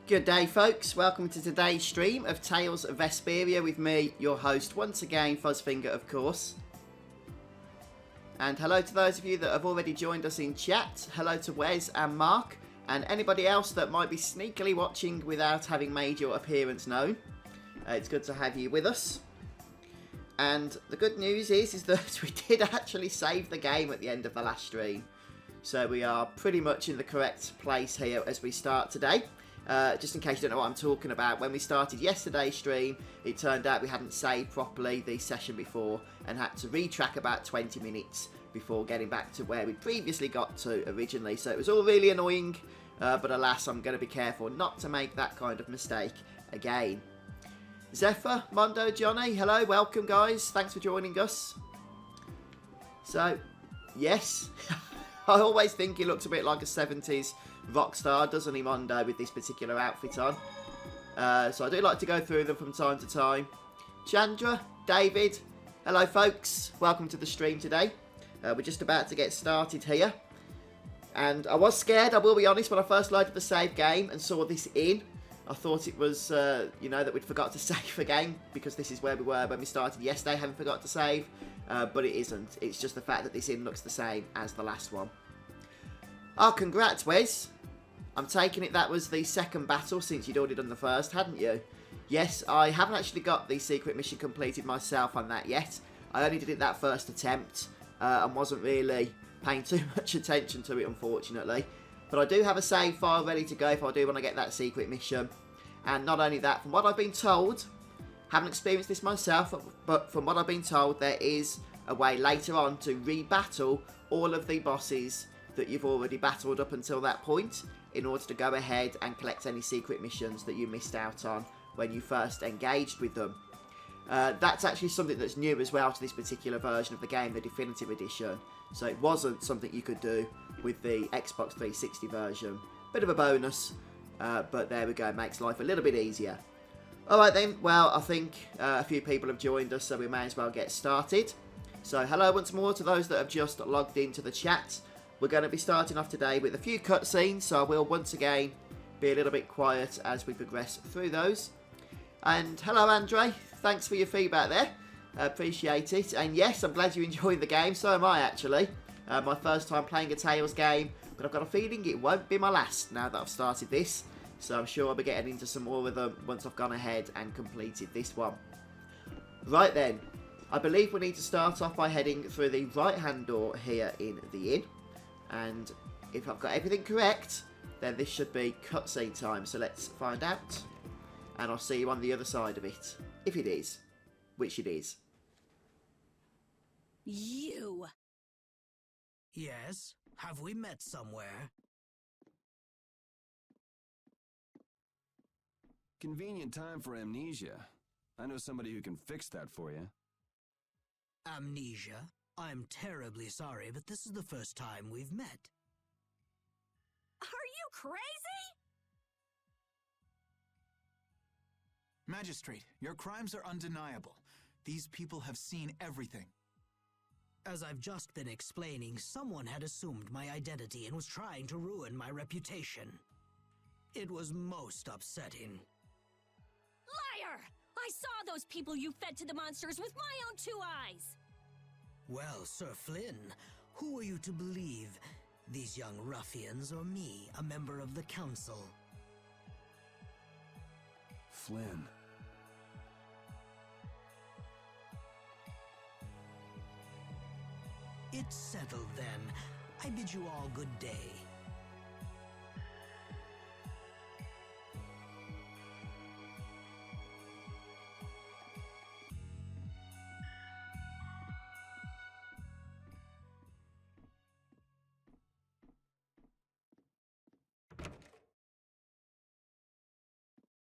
Good day, folks. Welcome to today's stream of Tales of Vesperia with me, your host, once again, Fuzzfinger, of course. And hello to those of you that have already joined us in chat. Hello to Wes and Mark, and anybody else that might be sneakily watching without having made your appearance known. It's good to have you with us. And the good news is that we did actually save the game at the end of the last stream. So we are pretty much in the correct place here as we start today. Just in case you don't know what I'm talking about, when we started yesterday's stream, it turned out we hadn't saved properly the session before and had to retrack about 20 minutes before getting back to where we previously got to originally. So it was all really annoying, but alas, I'm going to be careful not to make that kind of mistake again. Zephyr, Mondo, Johnny, hello, welcome guys, thanks for joining us. So, yes, I always think he looks a bit like a 70s rock star, doesn't he, Mondo, with this particular outfit on. So I do like to go through them from time to time. Chandra, David, hello folks, welcome to the stream today. We're just about to get started here. And I was scared, I will be honest, when I first loaded the save game and saw this in. I thought it was, you know, that we'd forgot to save again, because this is where we were when we started yesterday, having forgot to save. But it isn't, it's just the fact that this in looks the same as the last one. Oh, congrats, Wes. I'm taking it that was the second battle since you'd already done the first, hadn't you? Yes, I haven't actually got the secret mission completed myself on that yet. I only did it that first attempt and wasn't really paying too much attention to it, unfortunately. But I do have a save file ready to go if I do want to get that secret mission. And not only that, from what I've been told, haven't experienced this myself, but from what I've been told, there is a way later on to re-battle all of the bosses that you've already battled up until that point, in order to go ahead and collect any secret missions that you missed out on when you first engaged with them. That's actually something that's new as well to this particular version of the game, the Definitive Edition. So it wasn't something you could do with the Xbox 360 version. Bit of a bonus, but there we go, makes life a little bit easier. Alright then, well, I think a few people have joined us, so we may as well get started. So hello once more to those that have just logged into the chat. We're going to be starting off today with a few cutscenes, so I will once again be a little bit quiet as we progress through those. And hello Andre, thanks for your feedback there, appreciate it. And yes, I'm glad you enjoyed the game, so am I actually. My first time playing a Tales game, but I've got a feeling it won't be my last now that I've started this. So I'm sure I'll be getting into some more of them once I've gone ahead and completed this one. Right then, I believe we need to start off by heading through the right hand door here in the inn. And if I've got everything correct, then this should be cutscene time. So let's find out. And I'll see you on the other side of it. If it is. Which it is. You! Yes? Have we met somewhere? Convenient time for amnesia. I know somebody who can fix that for you. Amnesia? I'm terribly sorry, but this is the first time we've met. Are you crazy? Magistrate, your crimes are undeniable. These people have seen everything. As I've just been explaining, someone had assumed my identity and was trying to ruin my reputation. It was most upsetting. Liar! I saw those people you fed to the monsters with my own 2 eyes! Well, Sir Flynn, who are you to believe? These young ruffians or me, a member of the council? Flynn. It's settled then. I bid you all good day.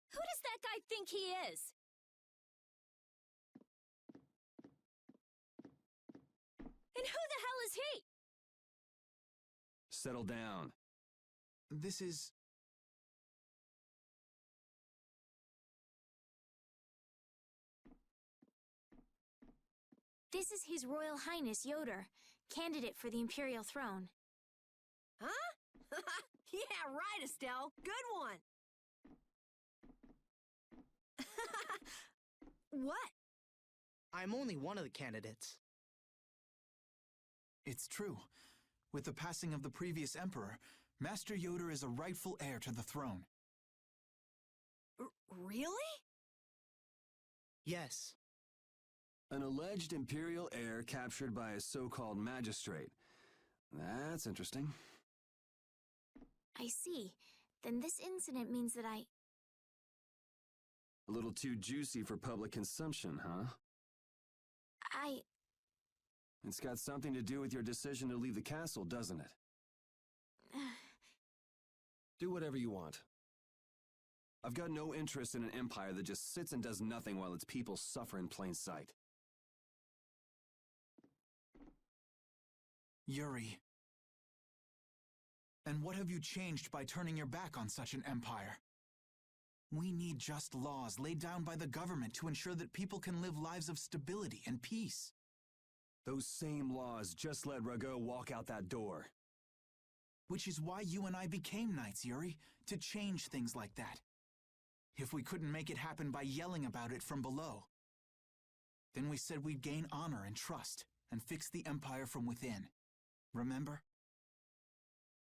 Who does that guy think he is? And who the hell is he? Settle down. This is... This is His Royal Highness Yoder, candidate for the Imperial throne. Huh? Yeah, right, Estelle. Good one. What? I'm only one of the candidates. It's true. With the passing of the previous emperor, Master Yoder is a rightful heir to the throne. Really? Yes. An alleged imperial heir captured by a so-called magistrate. That's interesting. I see. Then this incident means that A little too juicy for public consumption, huh? It's got something to do with your decision to leave the castle, doesn't it? Do whatever you want. I've got no interest in an empire that just sits and does nothing while its people suffer in plain sight. Yuri. And what have you changed by turning your back on such an empire? We need just laws laid down by the government to ensure that people can live lives of stability and peace. Those same laws just let Rago walk out that door. Which is why you and I became knights, Yuri, to change things like that. If we couldn't make it happen by yelling about it from below, then we said we'd gain honor and trust and fix the empire from within. Remember?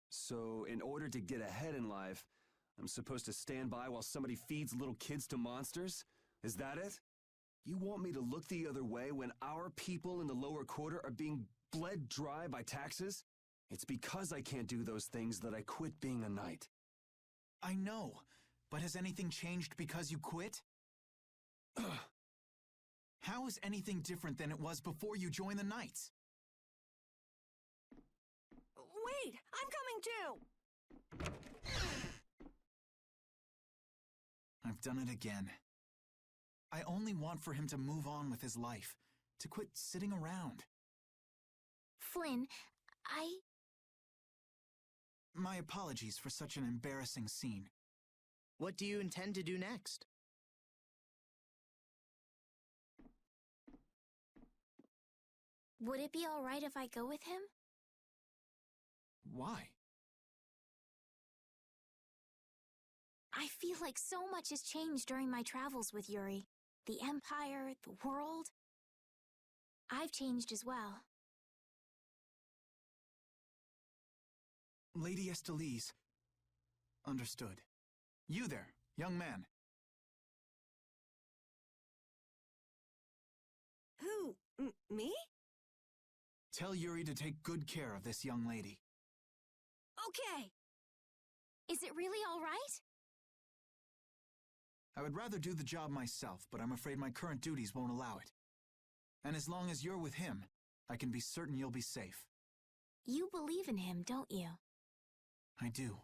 So, in order to get ahead in life, I'm supposed to stand by while somebody feeds little kids to monsters? Is that it? You want me to look the other way when our people in the lower quarter are being bled dry by taxes? It's because I can't do those things that I quit being a knight. I know, but has anything changed because you quit? How is anything different than it was before you joined the Knights? Wait, I'm coming too! I've done it again. I only want for him to move on with his life, to quit sitting around. Flynn, My apologies for such an embarrassing scene. What do you intend to do next? would it be all right if I go with him? Why? I feel like so much has changed during my travels with Yuri. The Empire, the world. I've changed as well. Lady Estelise. Understood. You there, young man. Who? Me? Tell Yuri to take good care of this young lady. Okay. Is it really all right? I would rather do the job myself, but I'm afraid my current duties won't allow it. And as long as you're with him, I can be certain you'll be safe. You believe in him, don't you? I do.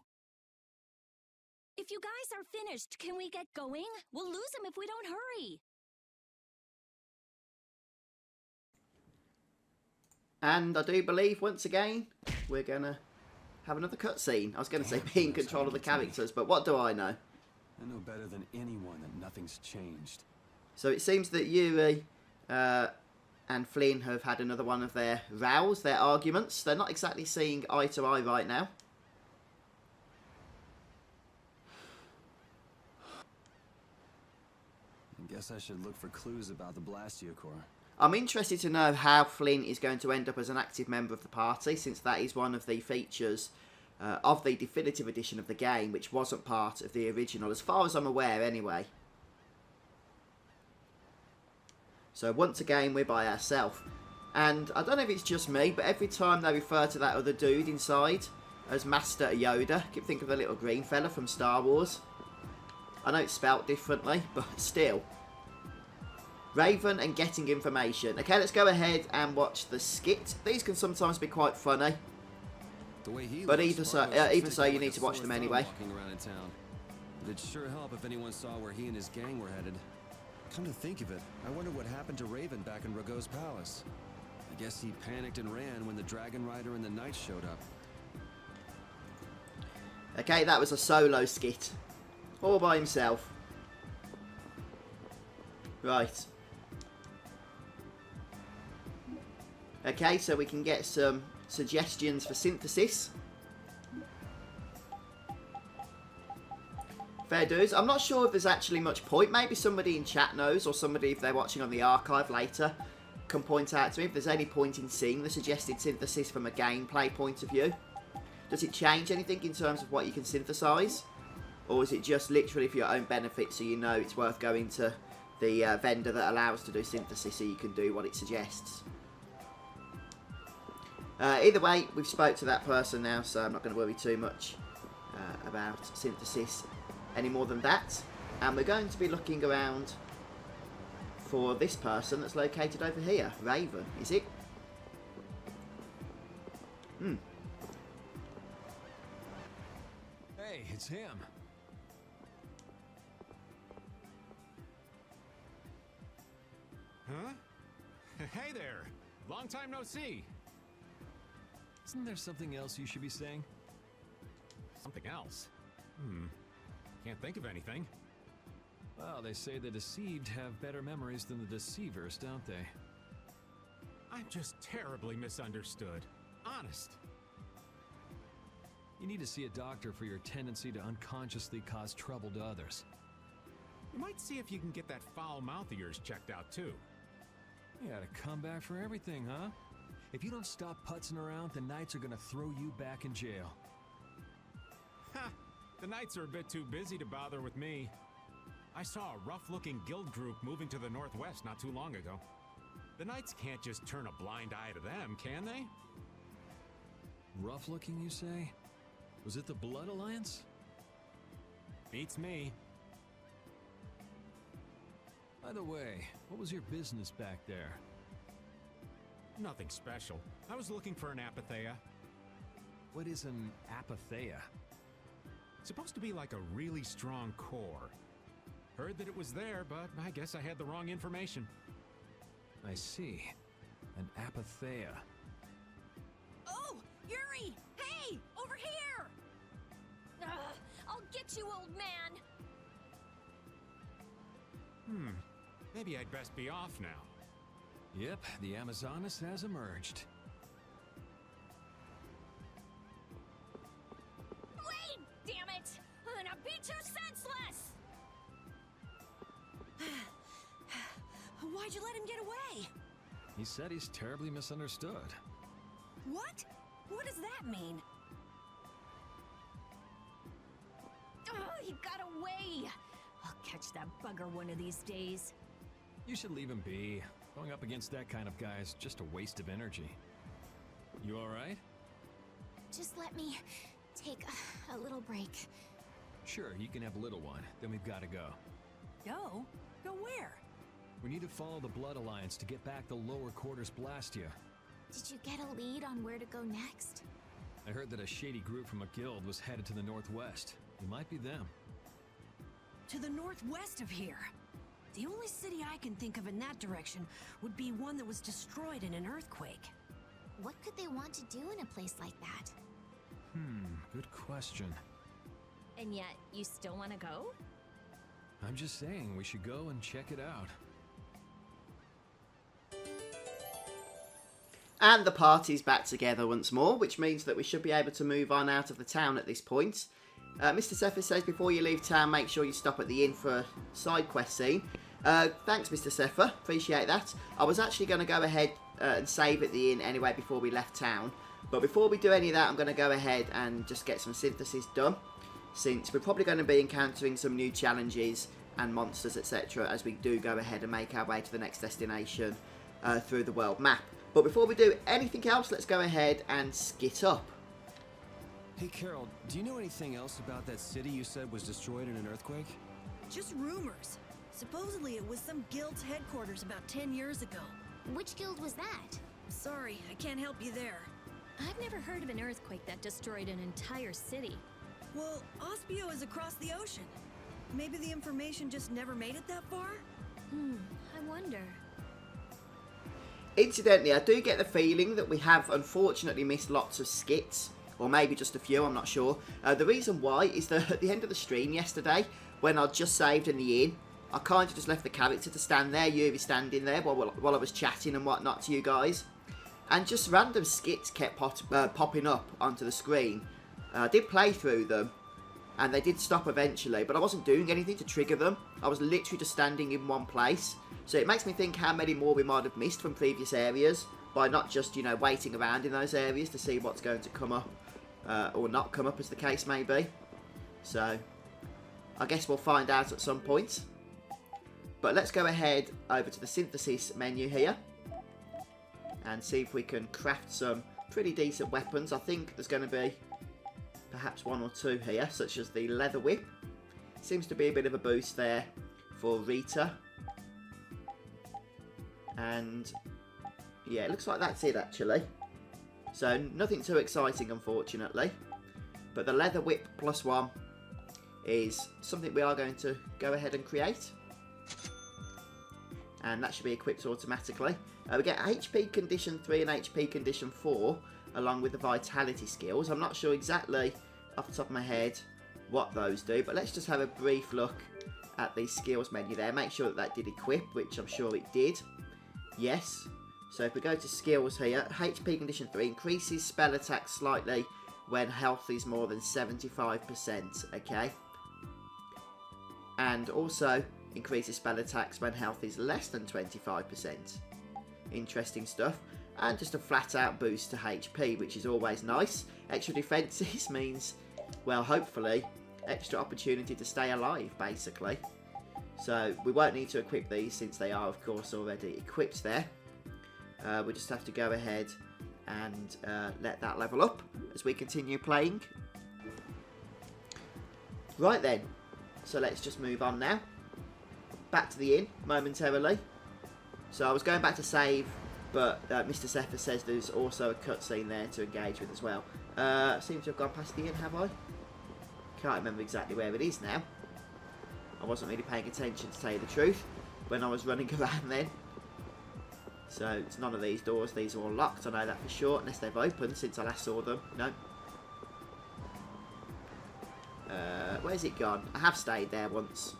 If you guys are finished, can we get going? We'll lose him if we don't hurry. And I do believe, once again, we're going to have another cutscene. I was going to say be in control of the characters, but what do I know? I know better than anyone that nothing's changed. So it seems that Yuri and Flynn have had another one of their rows, their arguments. They're not exactly seeing eye to eye right now. I guess I should look for clues about the Blastia Corps. I'm interested to know how Flynn is going to end up as an active member of the party, since that is one of the features of the definitive edition of the game, which wasn't part of the original, as far as I'm aware anyway. So once again, we're by ourselves. And I don't know if it's just me, but every time they refer to that other dude inside as Master Yoda, I keep thinking of the little green fella from Star Wars. I know it's spelt differently, but still. Raven and getting information. Okay, let's go ahead and watch the skit. These can sometimes be quite funny. The way he But looks, either so, Marco's you need to watch them anyway. walking around in town. But it'd sure help if anyone saw where he and his gang were headed. Come to think of it, I wonder what happened to Raven back in Rago's palace. I guess he panicked and ran when the Dragon Rider and the Knights showed up. Okay, that was a solo skit. All by himself. Right. Okay, so we can get some suggestions for synthesis. Fair dues. I'm not sure if there's actually much point. Maybe somebody in chat knows, or somebody, if they're watching on the archive later, can point out to me if there's any point in seeing the suggested synthesis from a gameplay point of view. Does it change anything in terms of what you can synthesize? Or is it just literally for your own benefit, so you know it's worth going to the vendor that allows to do synthesis so you can do what it suggests? Either way, we've spoke to that person now, so I'm not going to worry too much about synthesis any more than that. And we're going to be looking around for this person that's located over here. Raven, is it? Hey, it's him. Huh? Hey there! Long time no see! Isn't there something else you should be saying? Something else? Can't think of anything. Well, they say the deceived have better memories than the deceivers, don't they? I'm just terribly misunderstood. Honest. You need to see a doctor for your tendency to unconsciously cause trouble to others. You might see if you can get that foul mouth of yours checked out, too. You got a comeback for everything, huh? If you don't stop putzing around, the Knights are gonna throw you back in jail. Ha! The Knights are a bit too busy to bother with me. I saw a rough-looking guild group moving to the northwest not too long ago. The Knights can't just turn a blind eye to them, can they? Rough looking, you say? Was it the Blood Alliance? Beats me. By the way, what was your business back there? Nothing special. I was looking for an apatheia. What is an apatheia? Supposed to be like a really strong core. Heard that it was there, but I guess I had the wrong information. I see. An apatheia. Oh, Yuri! Hey, over here! I'll get you, old man! Maybe I'd best be off now. Yep, the Amazonas has emerged. Wait! Damn it! Now be too senseless! Why'd you let him get away? He said he's terribly misunderstood. What? What does that mean? Oh, he got away! I'll catch that bugger one of these days. You should leave him be. Going up against that kind of guy is just a waste of energy. You alright? Just let me take a little break. Sure, you can have a little one. Then we've got to go. Go? Go where? We need to follow the Blood Alliance to get back the lower quarters Blastia. Did you get a lead on where to go next? I heard that a shady group from a guild was headed to the northwest. It might be them. To the northwest of here. The only city I can think of in that direction would be one that was destroyed in an earthquake. What could they want to do in a place like that? Good question. And yet, you still want to go? I'm just saying we should go and check it out. And the party's back together once more, which means that we should be able to move on out of the town at this point. Mr. Sepher says before you leave town, make sure you stop at the inn for a side quest scene. Thanks, Mr. Sepher. Appreciate that. I was actually going to go ahead and save at the inn anyway before we left town. But before we do any of that, I'm going to go ahead and just get some synthesis done, since we're probably going to be encountering some new challenges and monsters, etc., as we do go ahead and make our way to the next destination through the world map. But before we do anything else, let's go ahead and skit up. Hey Carol, do you know anything else about that city you said was destroyed in an earthquake? Just rumors. Supposedly it was some guild's headquarters about 10 years ago. Which guild was that? Sorry, I can't help you there. I've never heard of an earthquake that destroyed an entire city. Well, Ospio is across the ocean. Maybe the information just never made it that far? I wonder. Incidentally, I do get the feeling that we have unfortunately missed lots of skits, or maybe just a few, I'm not sure. The reason why is that at the end of the stream yesterday, when I just saved in the inn, I kind of just left the character to stand there, Yuri standing there, while I was chatting and whatnot to you guys. And just random skits kept popping up onto the screen. I did play through them, And they did stop eventually, but I wasn't doing anything to trigger them. I was literally just standing in one place. So it makes me think how many more we might have missed from previous areas by not just, you know, waiting around in those areas to see what's going to come up or not come up, as the case may be. So I guess we'll find out at some point. But let's go ahead over to the synthesis menu here and see if we can craft some pretty decent weapons. I think there's going to be perhaps one or two here, such as the leather whip. Seems to be a bit of a boost there for Rita. And yeah, it looks like that's it actually. So nothing too exciting, unfortunately. But the leather whip +1 is something we are going to go ahead and create. And that should be equipped automatically. We get HP condition 3 and HP condition 4 along with the vitality skills. I'm not sure exactly off the top of my head what those do, but let's just have a brief look at the skills menu there. Make sure that did equip, which I'm sure it did. Yes. So if we go to skills here, HP condition 3 increases spell attack slightly when health is more than 75%, okay? And also increases spell attacks when health is less than 25%. Interesting stuff. And just a flat out boost to HP, which is always nice. Extra defences means, well, hopefully, extra opportunity to stay alive, basically. So we won't need to equip these since they are, of course, already equipped there. We just have to go ahead and let that level up as we continue playing. Right then, so let's just move on now. Back to the inn momentarily. So I was going back to save, but Mr. Zephyr says there's also a cutscene there to engage with as well. Seem to have gone past the inn, have I? Can't remember exactly where it is now. I wasn't really paying attention, to tell you the truth, when I was running around then. So it's none of these doors. These are all locked, I know that for sure, unless they've opened since I last saw them. No. Where's it gone? I have stayed there once.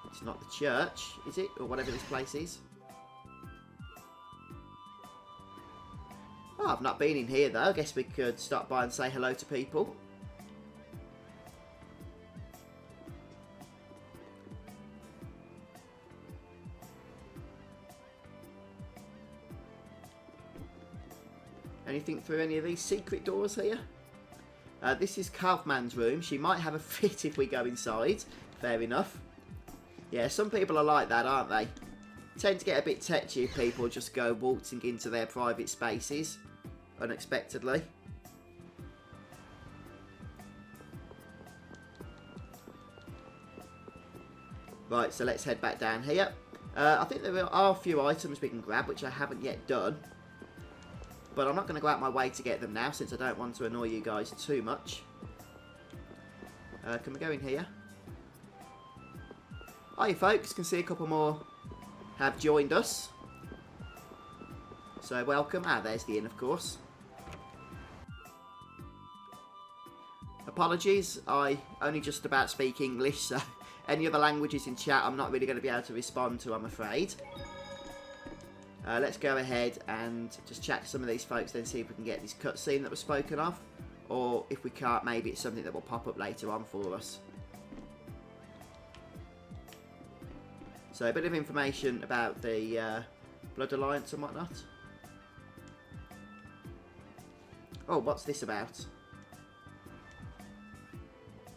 It's not the church, is it? Or whatever this place is. Oh, I've not been in here though. I guess we could stop by and say hello to people. Anything through any of these secret doors here? This is Kaufman's room. She might have a fit if we go inside. Fair enough. Yeah, some people are like that, aren't they? Tend to get a bit tetchy if people just go waltzing into their private spaces unexpectedly. Right, so let's head back down here. I think there are a few items we can grab, which I haven't yet done. But I'm not going to go out my way to get them now, since I don't want to annoy you guys too much. Can we go in here? Hi folks, can see a couple more have joined us. So welcome. Ah, there's the inn, of course. Apologies, I only just about speak English, so any other languages in chat I'm not really going to be able to respond to, I'm afraid. Let's go ahead and just chat to some of these folks, then see if we can get this cutscene that was spoken of. Or if we can't, maybe it's something that will pop up later on for us. So a bit of information about the Blood Alliance and whatnot. Oh, what's this about?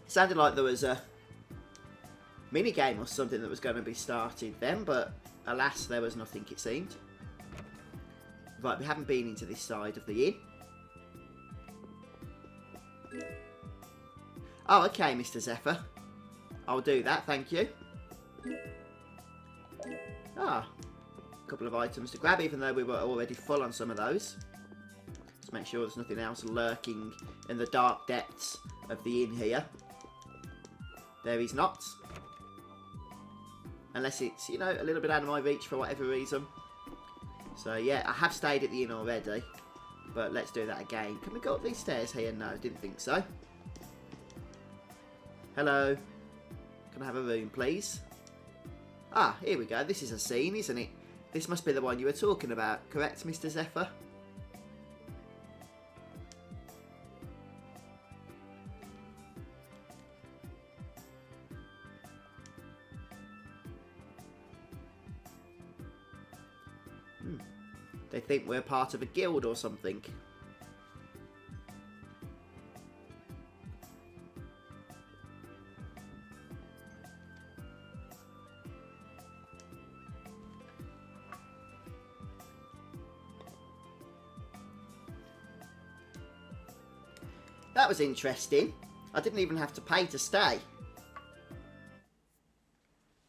Sounded like there was a mini-game or something that was going to be started then, but alas, there was nothing, it seemed. Right, we haven't been into this side of the inn. Oh, okay, Mr. Zephyr. I'll do that, thank you. Ah, a couple of items to grab, even though we were already full on some of those. Let's make sure there's nothing else lurking in the dark depths of the inn here. There is not. Unless it's, you know, a little bit out of my reach for whatever reason. So yeah, I have stayed at the inn already. But let's do that again. Can we go up these stairs here? No, didn't think so. Hello. Can I have a room, please? Ah, here we go. This is a scene, isn't it? This must be the one you were talking about. Correct, Mr. Zephyr? They think we're part of a guild or something. That was interesting. I didn't even have to pay to stay.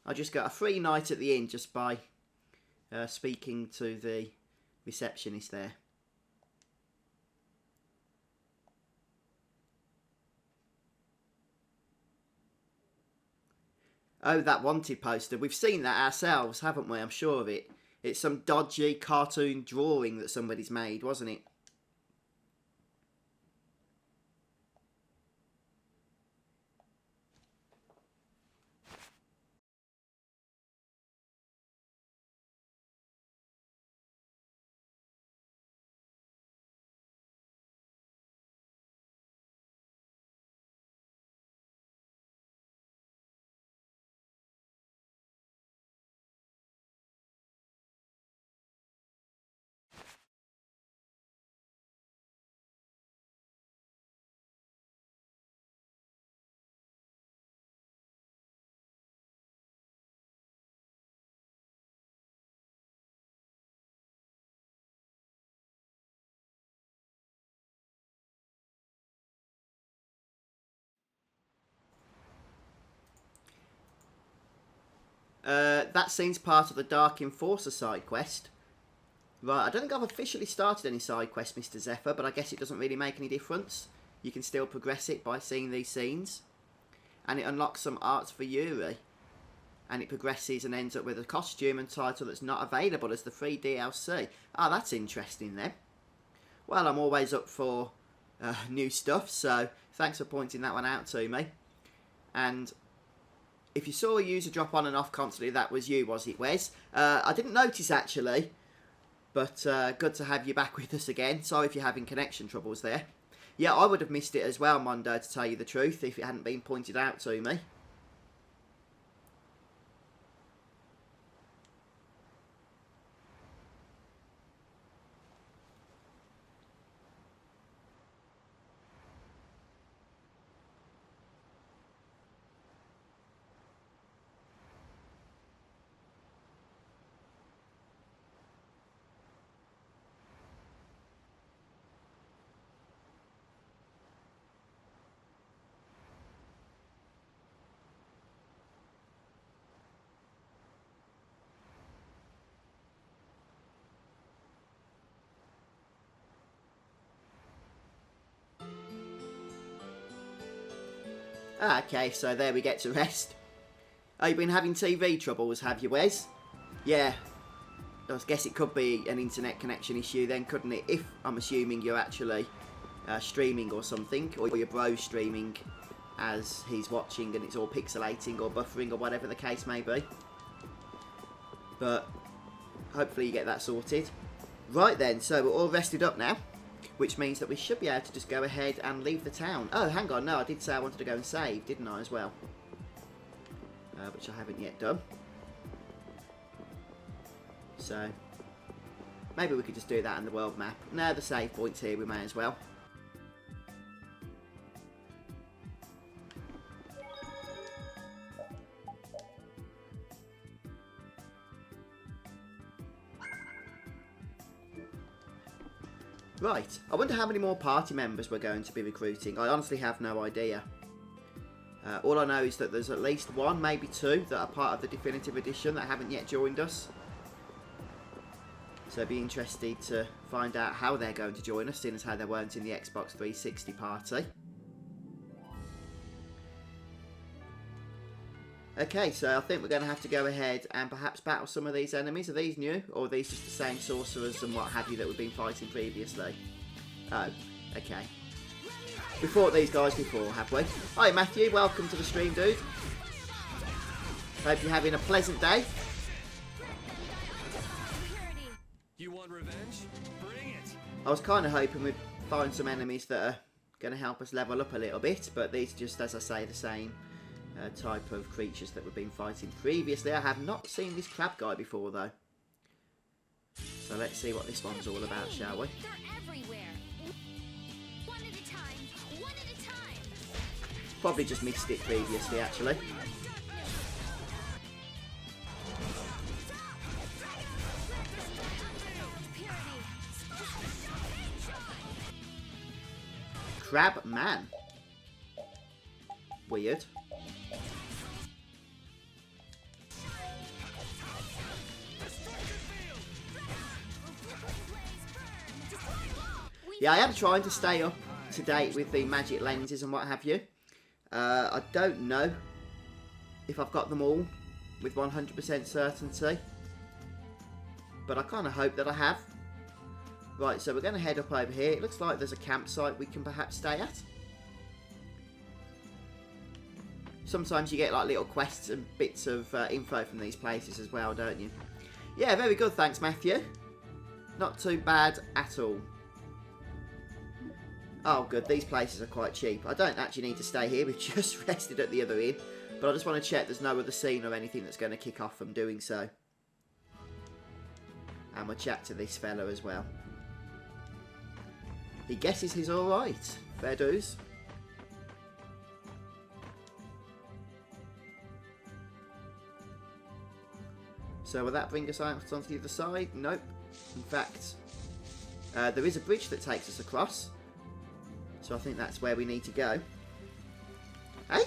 I just got a free night at the inn just by speaking to the receptionist there. Oh, that wanted poster. We've seen that ourselves, haven't we? I'm sure of it. It's some dodgy cartoon drawing that somebody's made, wasn't it? That scene's part of the Dark Enforcer side quest. Right, I don't think I've officially started any side quests, Mr. Zephyr, but I guess it doesn't really make any difference. You can still progress it by seeing these scenes. And it unlocks some arts for Yuri. And it progresses and ends up with a costume and title that's not available as the free DLC. Ah, that's interesting then. Well, I'm always up for new stuff, so thanks for pointing that one out to me. And if you saw a user drop on and off constantly, that was you, was it, Wes? I didn't notice, actually. But good to have you back with us again. Sorry if you're having connection troubles there. Yeah, I would have missed it as well, Mondo, to tell you the truth, if it hadn't been pointed out to me. Ah, okay, so there we get to rest. Oh, you've been having TV troubles, have you, Wes? Yeah. I guess it could be an internet connection issue then, couldn't it? If, I'm assuming, you're actually streaming or something, or your bro's streaming as he's watching and it's all pixelating or buffering or whatever the case may be. But hopefully you get that sorted. Right then, so we're all rested up now, which means that we should be able to just go ahead and leave the town. Oh, hang on, no, I did say I wanted to go and save, didn't I, as well? Which I haven't yet done. So, maybe we could just do that in the world map. No, the save point's here, we may as well. Right, I wonder how many more party members we're going to be recruiting. I honestly have no idea. All I know is that there's at least one, maybe two, that are part of the Definitive Edition that haven't yet joined us. So I'd be interested to find out how they're going to join us, seeing as how they weren't in the Xbox 360 party. Okay, so I think we're going to have to go ahead and perhaps battle some of these enemies. Are these new, or are these just the same sorcerers and what have you that we've been fighting previously? Oh, okay. We fought these guys before, have we? Hi Matthew, welcome to the stream, dude. Hope you're having a pleasant day. You want revenge? Bring it! I was kind of hoping we'd find some enemies that are going to help us level up a little bit, but these are just, as I say, the same type of creatures that we've been fighting previously. I have not seen this crab guy before, though. So let's see what this one's all about, shall we? They're everywhere. One at a time. One at a time. Probably just missed it previously, actually. Crab Man. Weird. Yeah, I am trying to stay up to date with the magic lenses and what have you. I don't know if I've got them all with 100% certainty, but I kind of hope that I have. Right, so we're going to head up over here. It looks like there's a campsite we can perhaps stay at. Sometimes you get like little quests and bits of info from these places as well, don't you? Yeah, very good, thanks Matthew. Not too bad at all. Oh good, these places are quite cheap. I don't actually need to stay here, we've just rested at the other inn. But I just want to check there's no other scene or anything that's going to kick off from doing so. And we'll chat to this fella as well. He guesses he's alright. Fair dues. So will that bring us out onto the other side? Nope. In fact, there is a bridge that takes us across. So I think that's where we need to go. Hey?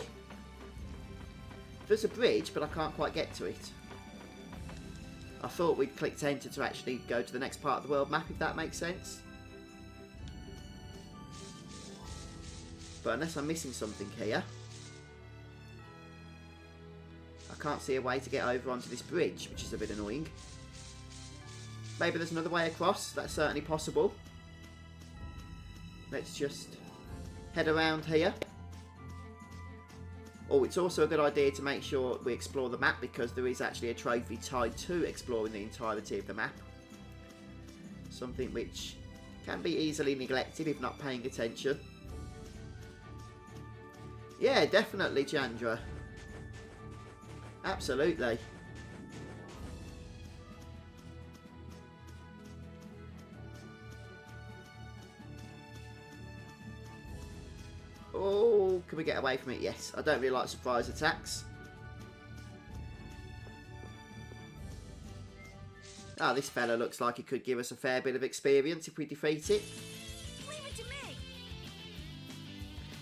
There's a bridge, but I can't quite get to it. I thought we'd clicked enter to actually go to the next part of the world map, if that makes sense. But unless I'm missing something here, I can't see a way to get over onto this bridge, which is a bit annoying. Maybe there's another way across, that's certainly possible. Let's just head around here. Oh, it's also a good idea to make sure we explore the map, because there is actually a trophy tied to exploring the entirety of the map. Something which can be easily neglected if not paying attention. Yeah, definitely, Chandra. Absolutely. Oh, can we get away from it? Yes. I don't really like surprise attacks. Ah, this fella looks like he could give us a fair bit of experience if we defeat it. Leave it to me.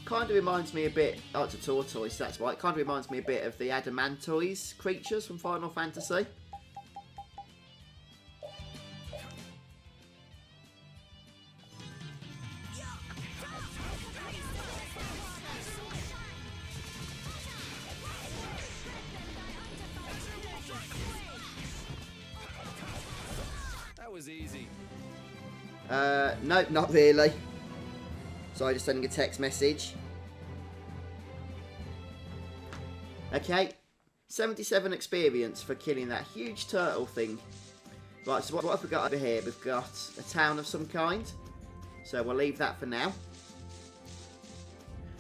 Kind of reminds me a bit... Oh, it's a tortoise, that's why. It kind of reminds me a bit of the Adamantoise creatures from Final Fantasy. That was easy. Nope, not really. Sorry, just sending a text message. Okay, 77 experience for killing that huge turtle thing. Right, so what have we got over here? We've got a town of some kind. So we'll leave that for now.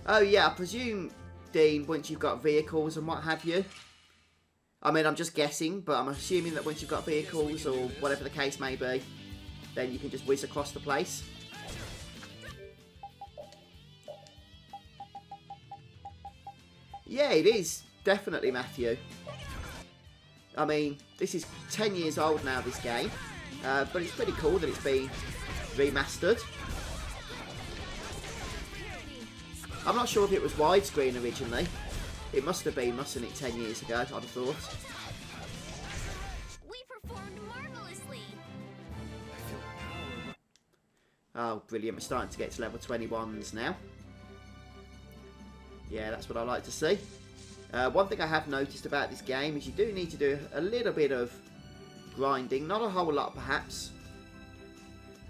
Oh yeah, I presume, Dean, once you've got vehicles and what have you. I mean, I'm just guessing, but I'm assuming that once you've got vehicles or whatever the case may be, then you can just whiz across the place. Yeah, it is. Definitely, Matthew. I mean, this is 10 years old now, this game. But it's pretty cool that it's been remastered. I'm not sure if it was widescreen originally. It must have been, mustn't it, 10 years ago, I'd have thought. We performed marvelously. Oh, brilliant. We're starting to get to level 21s now. Yeah, that's what I like to see. One thing I have noticed about this game is you do need to do a little bit of grinding. Not a whole lot, perhaps.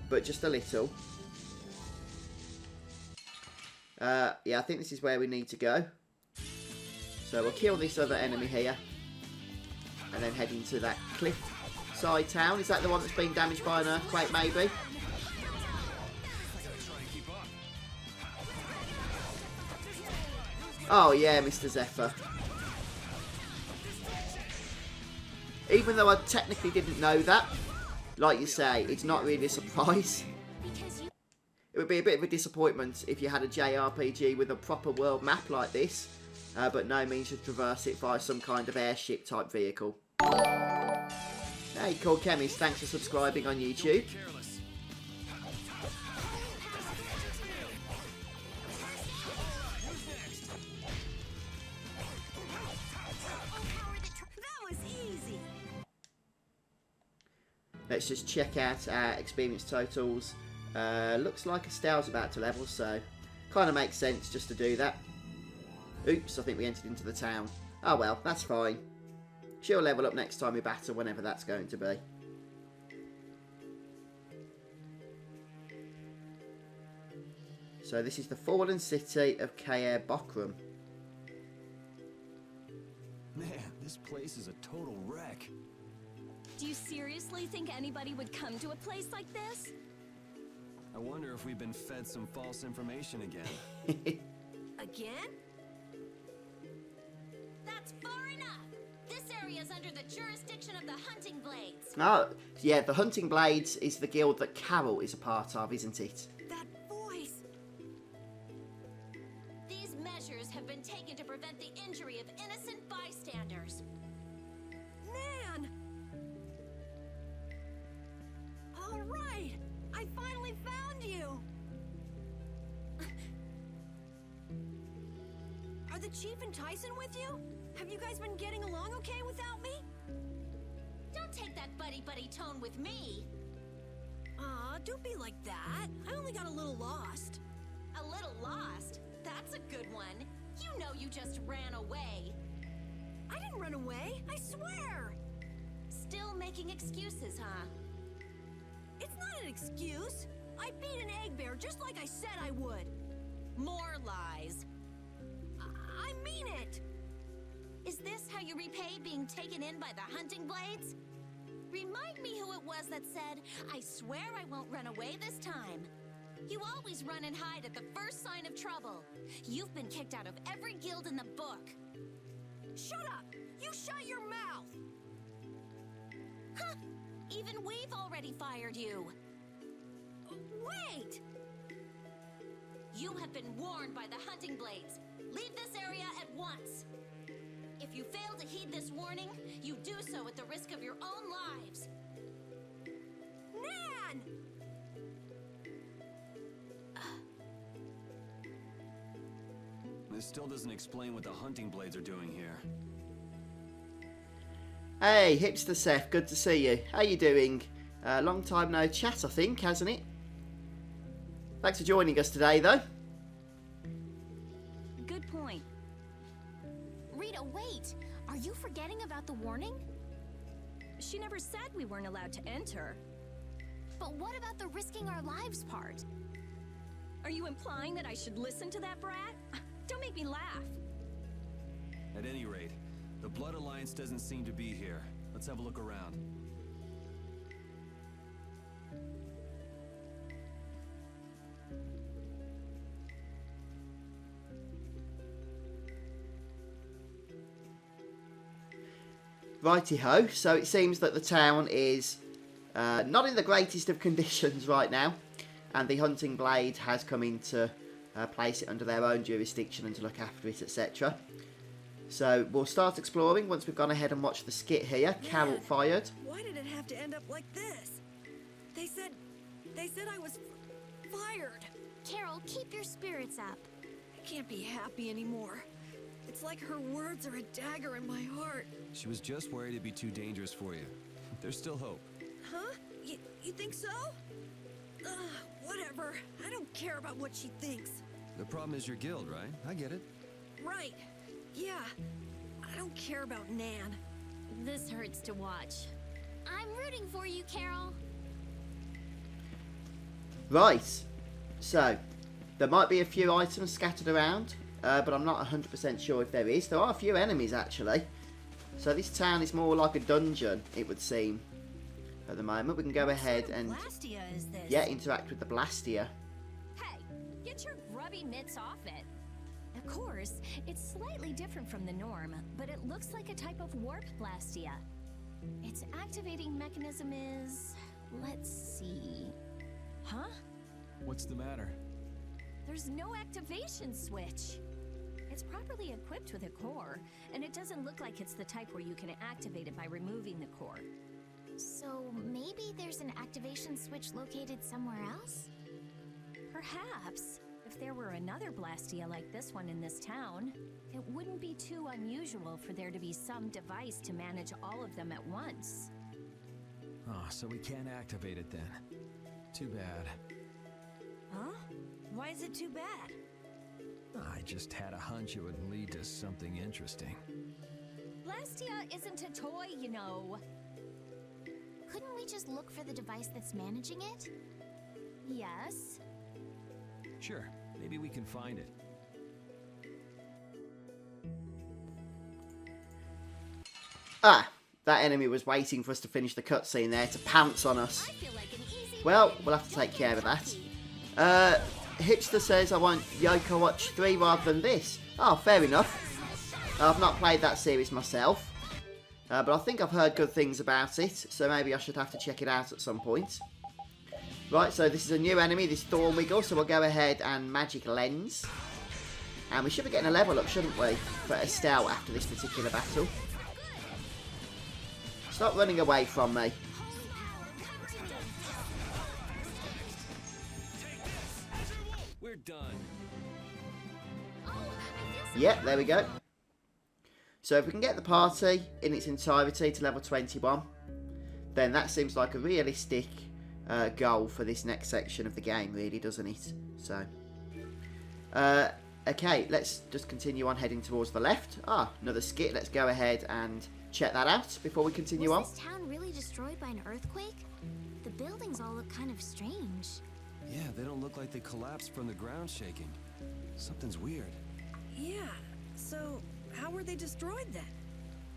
But just a little. Yeah, I think this is where we need to go. So we'll kill this other enemy here. And then head into that cliff-side town. Is that the one that's been damaged by an earthquake, maybe? Oh yeah, Mr. Zephyr. Even though I technically didn't know that, like you say, it's not really a surprise. Because you It would be a bit of a disappointment if you had a JRPG with a proper world map like this, but no means to traverse it via some kind of airship type vehicle. Hey, Cool Chemist, thanks for subscribing on YouTube. That was easy. Let's just check out our experience totals. Looks like Estelle's about to level, so kind of makes sense just to do that. Oops, I think we entered into the town. Oh well, that's fine. She'll level up next time we battle, whenever that's going to be. So this is the fallen city of Caer Bocram. Man, this place is a total wreck. Do you seriously think anybody would come to a place like this? I wonder if we've been fed some false information again. Again? That's far enough. This area's under the jurisdiction of the Hunting Blades. Oh, yeah, the Hunting Blades is the guild that Carol is a part of, isn't it? That voice. These measures have been taken to prevent the injury of innocent bystanders. Nan! All right. I finally found you. Are the Chief and Tyson with you? Have you guys been getting along okay without me? Don't take that buddy-buddy tone with me. Aw, don't be like that. I only got a little lost. A little lost? That's a good one. You know you just ran away. I didn't run away, I swear! Still making excuses, huh? It's not an excuse. I beat an egg bear just like I said I would. More lies. I mean it! Is this how you repay being taken in by the Hunting Blades? Remind me who it was that said, "I swear I won't run away this time." You always run and hide at the first sign of trouble. You've been kicked out of every guild in the book. Shut up! You shut your mouth! Huh! Even we've already fired you. Wait! You have been warned by the Hunting Blades. Leave this area at once. If you fail to heed this warning, you do so at the risk of your own lives. Nan! This still doesn't explain what the Hunting Blades are doing here. Hey, Hipster Seth, good to see you. How you doing? Long time no chat, I think, hasn't it? Thanks for joining us today, though. Good point. Rita, wait! Are you forgetting about the warning? She never said we weren't allowed to enter. But what about the risking our lives part? Are you implying that I should listen to that brat? Don't make me laugh. At any rate, the Blood Alliance doesn't seem to be here. Let's have a look around. Righty-ho, so it seems that the town is not in the greatest of conditions right now, and the Hunting Blade has come in to place it under their own jurisdiction and to look after it, etc. So we'll start exploring once we've gone ahead and watched the skit here. Carol fired. Why did it have to end up like this? They said I was fired. Carol, keep your spirits up. I can't be happy anymore. It's like her words are a dagger in my heart. She was just worried it'd be too dangerous for you. There's still hope. Huh? You think so? Whatever. I don't care about what she thinks. The problem is your guild, right? I get it. Right. Yeah. I don't care about Nan. This hurts to watch. I'm rooting for you, Carol. Right, so there might be a few items scattered around, but I'm not 100% sure if there is. There are a few enemies, actually. So this town is more like a dungeon, it would seem. At the moment, we can go ahead and Blastia is this? yeah, interact with the Blastia. Hey, get your grubby mitts off it. Of course, it's slightly different from the norm, but it looks like a type of warp Blastia. Its activating mechanism is let's see. Huh? What's the matter? There's no activation switch. It's properly equipped with a core, and it doesn't look like it's the type where you can activate it by removing the core. So maybe there's an activation switch located somewhere else? Perhaps. If there were another Blastia like this one in this town, it wouldn't be too unusual for there to be some device to manage all of them at once. Oh, so we can't activate it then. Too bad. Huh? Why is it too bad? I just had a hunch it would lead to something interesting. Blastia isn't a toy, you know. Couldn't we just look for the device that's managing it? Yes. Sure, maybe we can find it. Ah, that enemy was waiting for us to finish the cutscene there to pounce on us. Well, we'll have to take care of that. Hipster says I want Yoko Watch 3 rather than this. Oh, fair enough. I've not played that series myself. But I think I've heard good things about it, so maybe I should have to check it out at some point. Right, so this is a new enemy, this Thornwiggle, so we'll go ahead and Magic Lens. And we should be getting a level up, shouldn't we, for Estelle after this particular battle. Stop running away from me. We're done. Yep, there we go. So if we can get the party in its entirety to level 21, then that seems like a realistic goal for this next section of the game, really, doesn't it? So, okay, let's just continue on heading towards the left. Ah, another skit. Let's go ahead and check that out before we continue on. Was this town really destroyed by an earthquake? The buildings all look kind of strange. Yeah, they don't look like they collapsed from the ground shaking. Something's weird. Yeah, so how were they destroyed then?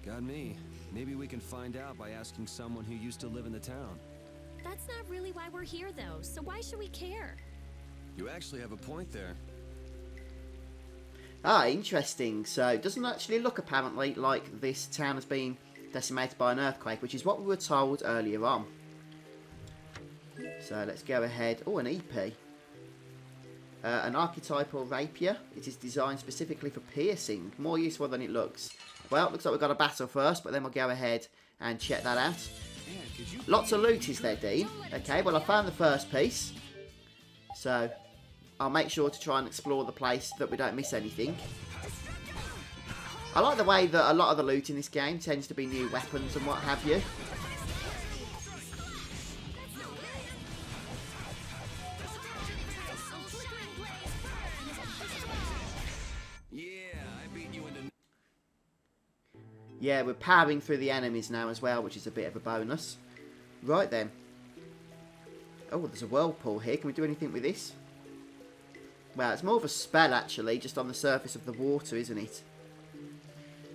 Got me. Maybe we can find out by asking someone who used to live in the town. That's not really why we're here, though, so why should we care? You actually have a point there. Ah, interesting. So it doesn't actually look, apparently, like this town has been decimated by an earthquake, which is what we were told earlier on. So let's go ahead. Oh, an EP. An archetypal rapier. It is designed specifically for piercing. More useful than it looks. Well, looks like we've got a battle first, but then we'll go ahead and check that out. Lots of loot is there, Dean. Okay, well, I found the first piece. So, I'll make sure to try and explore the place so that we don't miss anything. I like the way that a lot of the loot in this game tends to be new weapons and what have you. Yeah, we're powering through the enemies now as well, which is a bit of a bonus. Right then. Oh, there's a whirlpool here. Can we do anything with this? Well, it's more of a spell, actually, just on the surface of the water, isn't it?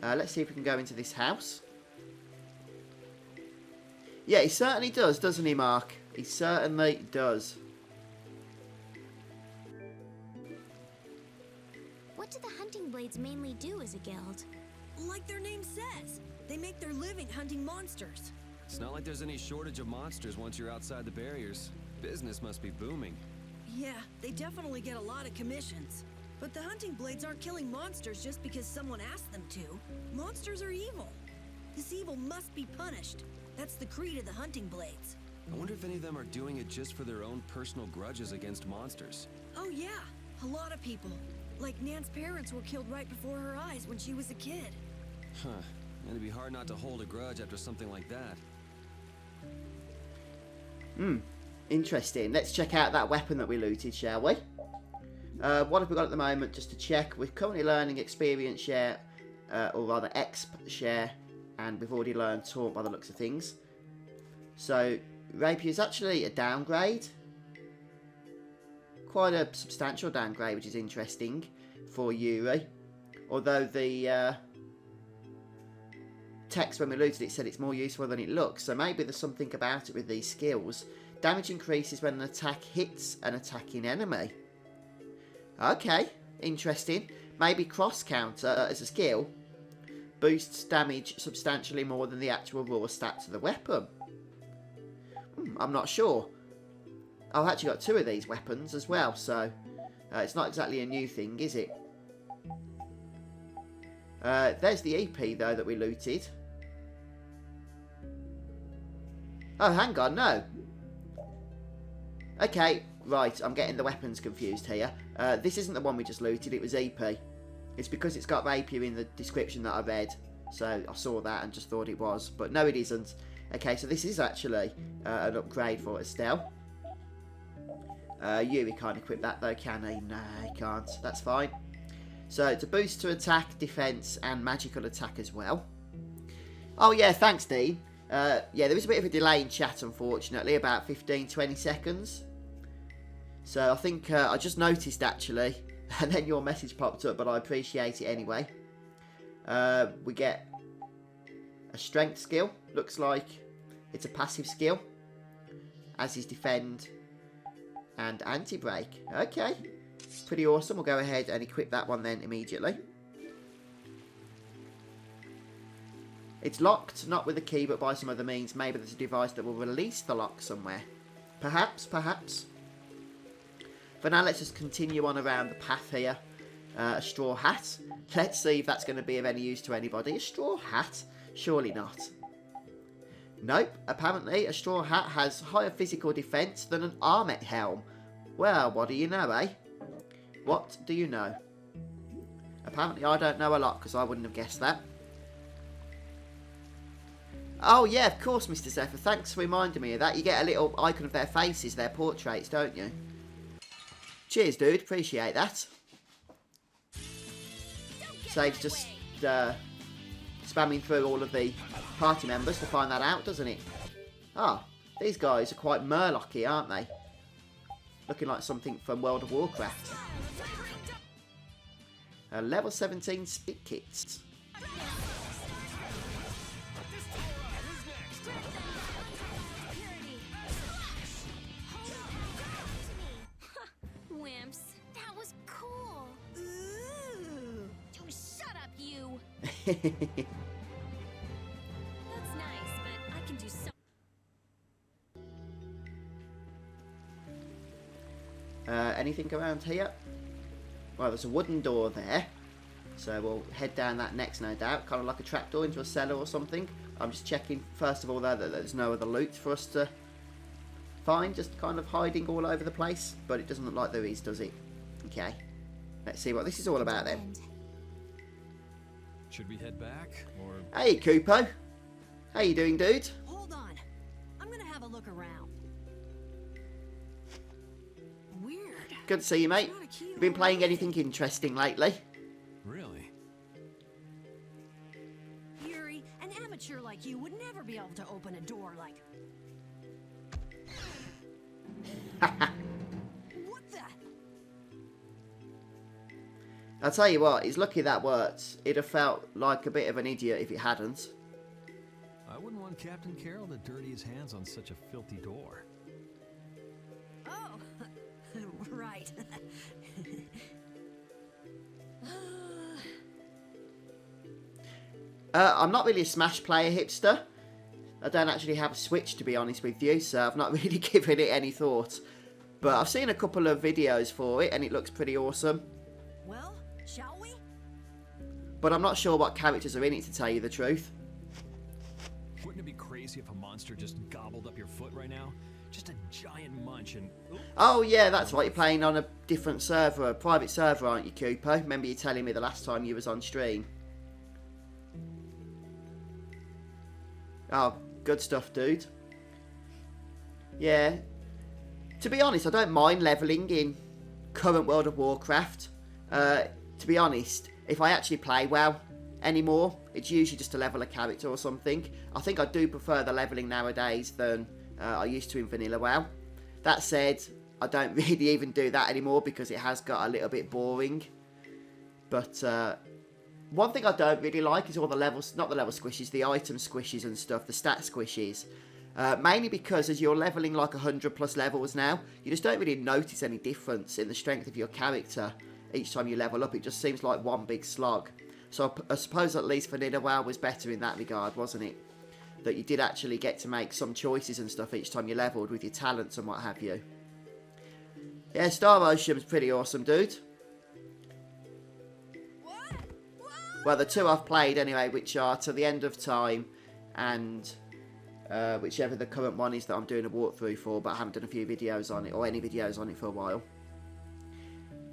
Let's see if we can go into this house. Yeah, he certainly does, doesn't he, Mark? He certainly does. What do the hunting blades mainly do as a guild? Like their name says, they make their living hunting monsters. It's not like there's any shortage of monsters once you're outside the barriers. Business must be booming. Yeah, they definitely get a lot of commissions. But the hunting blades aren't killing monsters just because someone asked them to. Monsters are evil. This evil must be punished. That's the creed of the hunting blades. I wonder if any of them are doing it just for their own personal grudges against monsters. Oh yeah, a lot of people. Like Nan's parents were killed right before her eyes when she was a kid. Huh. And it'd be hard not to hold a grudge after something like that. Interesting. Let's check out that weapon that we looted, shall we? What have we got at the moment, just to check? We're currently learning experience share, or rather exp share, and we've already learned taunt by the looks of things. So, rapier is actually a downgrade. Quite a substantial downgrade, which is interesting for Yuri. Although the text when we looted it said it's more useful than it looks, so maybe there's something about it with these skills. Damage increases when an attack hits an attacking enemy. Okay, interesting. Maybe cross counter as a skill boosts damage substantially more than the actual raw stats of the weapon. I'm not sure. I've actually got 2 of these weapons as well, so it's not exactly a new thing, is it? There's the EP, though, that we looted. Oh, hang on, no. Okay, right, I'm getting the weapons confused here. This isn't the one we just looted, it was EP. It's because it's got rapier in the description that I read. So I saw that and just thought it was. But no, it isn't. Okay, so this is actually an upgrade for Estelle. Yuri can't equip that though, can he? No, he can't. That's fine. So it's a boost to attack, defense, and magical attack as well. Oh yeah, thanks Dean. Yeah, there was a bit of a delay in chat, unfortunately, about 15-20 seconds. So I think I just noticed actually, and then your message popped up, but I appreciate it anyway. We get a strength skill. Looks like it's a passive skill, as is defend and anti-brake. Okay, pretty awesome. We'll go ahead and equip that one then immediately. It's locked, not with a key, but by some other means. Maybe there's a device that will release the lock somewhere. Perhaps, perhaps. For now, let's just continue on around the path here. A straw hat. Let's see if that's going to be of any use to anybody. A straw hat? Surely not. Nope. Apparently, a straw hat has higher physical defense than an armet helm. Well, what do you know, eh? What do you know? Apparently, I don't know a lot, because I wouldn't have guessed that. Oh, yeah, of course, Mr. Zephyr. Thanks for reminding me of that. You get a little icon of their faces, their portraits, don't you? Cheers, dude. Appreciate that. Saves just spamming through all of the party members to find that out, doesn't it? Ah, these guys are quite Murlocky, aren't they? Looking like something from World of Warcraft. Level 17 spit kits. Wimps, that was cool. Ooh. Shut up, you. That's nice, but I can do so. Anything around here? Well, there's a wooden door there. So we'll head down that next, no doubt. Kind of like a trapdoor into a cellar or something. I'm just checking, first of all, though, that there's no other loot for us to find. Just kind of hiding all over the place. But it doesn't look like there is, does it? Okay. Let's see what this is all about then. Should we head back, or...? Hey, Kupo. How you doing, dude? Hold on. I'm gonna have a look around. Weird. Good to see you, mate. You been playing anything interesting lately? Really? Yuri, an amateur like you would never be able to open a door like... What the... I'll tell you what, he's lucky that worked. He'd have felt like a bit of an idiot if it hadn't. I wouldn't want Captain Carroll to dirty his hands on such a filthy door. Oh, right. I'm not really a Smash player, hipster. I don't actually have a Switch, to be honest with you, so I've not really given it any thought. But I've seen a couple of videos for it, and it looks pretty awesome. Well, shall we? But I'm not sure what characters are in it, to tell you the truth. Wouldn't it be crazy if a monster just gobbled up your foot right now? Just a giant munch and... Oh yeah, that's right, you're playing on a different server, a private server, aren't you, Cooper? Remember you telling me the last time you was on stream. Oh, good stuff, dude. Yeah. To be honest, I don't mind levelling in current World of Warcraft. To be honest, if I actually play WoW anymore, it's usually just to level a character or something. I think I do prefer the levelling nowadays than I used to in Vanilla WoW. That said, I don't really even do that anymore because it has got a little bit boring. But one thing I don't really like is all the levels, not the level squishes, the item squishes and stuff, the stat squishes. Mainly because as you're levelling like 100 plus levels now, you just don't really notice any difference in the strength of your character each time you level up. It just seems like one big slog. So I suppose at least Vanilla WoW was better in that regard, wasn't it? that you did actually get to make some choices and stuff each time you leveled with your talents and what have you. Yeah, Star Ocean's pretty awesome, dude. Well, the two I've played anyway, which are Till the End of Time and whichever the current one is that I'm doing a walkthrough for, but I haven't done a few videos on it, or any videos on it for a while.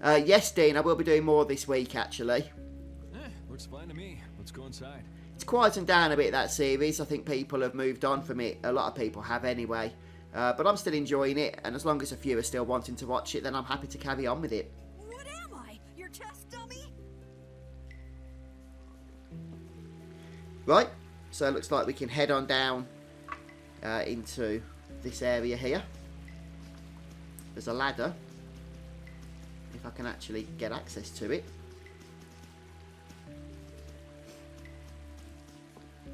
Yes, Dean, I will be doing more this week, actually. Looks fine to me. Let's go inside. It's quietened down a bit, that series. I think people have moved on from it. A lot of people have anyway. But I'm still enjoying it, and as long as a few are still wanting to watch it, then I'm happy to carry on with it. What am I? Your test dummy? Right, so it looks like we can head on down into this area here. There's a ladder, if I can actually get access to it.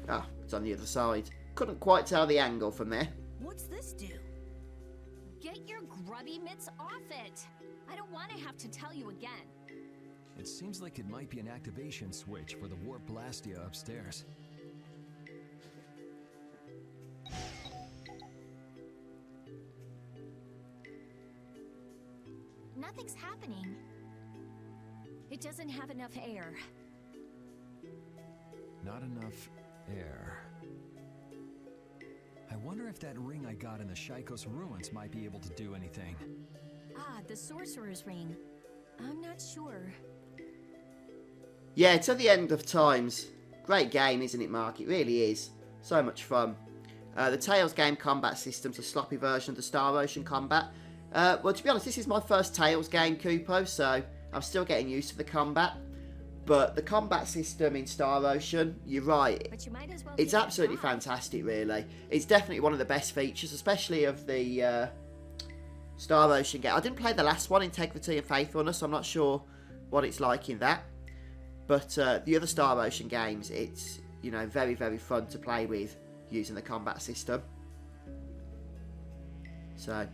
Ah, it's on the other side. Couldn't quite tell the angle from there. What's this do? Get your grubby mitts off it! I don't want to have to tell you again. It seems like it might be an activation switch for the warp Blastia upstairs. Nothing's happening. It doesn't have enough air. Not enough air. I wonder if that ring I got in the Shaikos ruins might be able to do anything. Ah, the Sorcerer's Ring. I'm not sure. Yeah, Till the End of Times. Great game, isn't it, Mark? It really is. So much fun. The Tales game combat system's a sloppy version of the Star Ocean combat. Well, to be honest, this is my first Tales game, Kupo, so I'm still getting used to the combat. But the combat system in Star Ocean, you're right, But you might as well it's give it a absolutely try. fantastic, really. It's definitely one of the best features, especially of the Star Ocean game. I didn't play the last one, Integrity and Faithfulness, so I'm not sure what it's like in that. But the other Star Ocean games, it's, you know, very, very fun to play with using the combat system. So,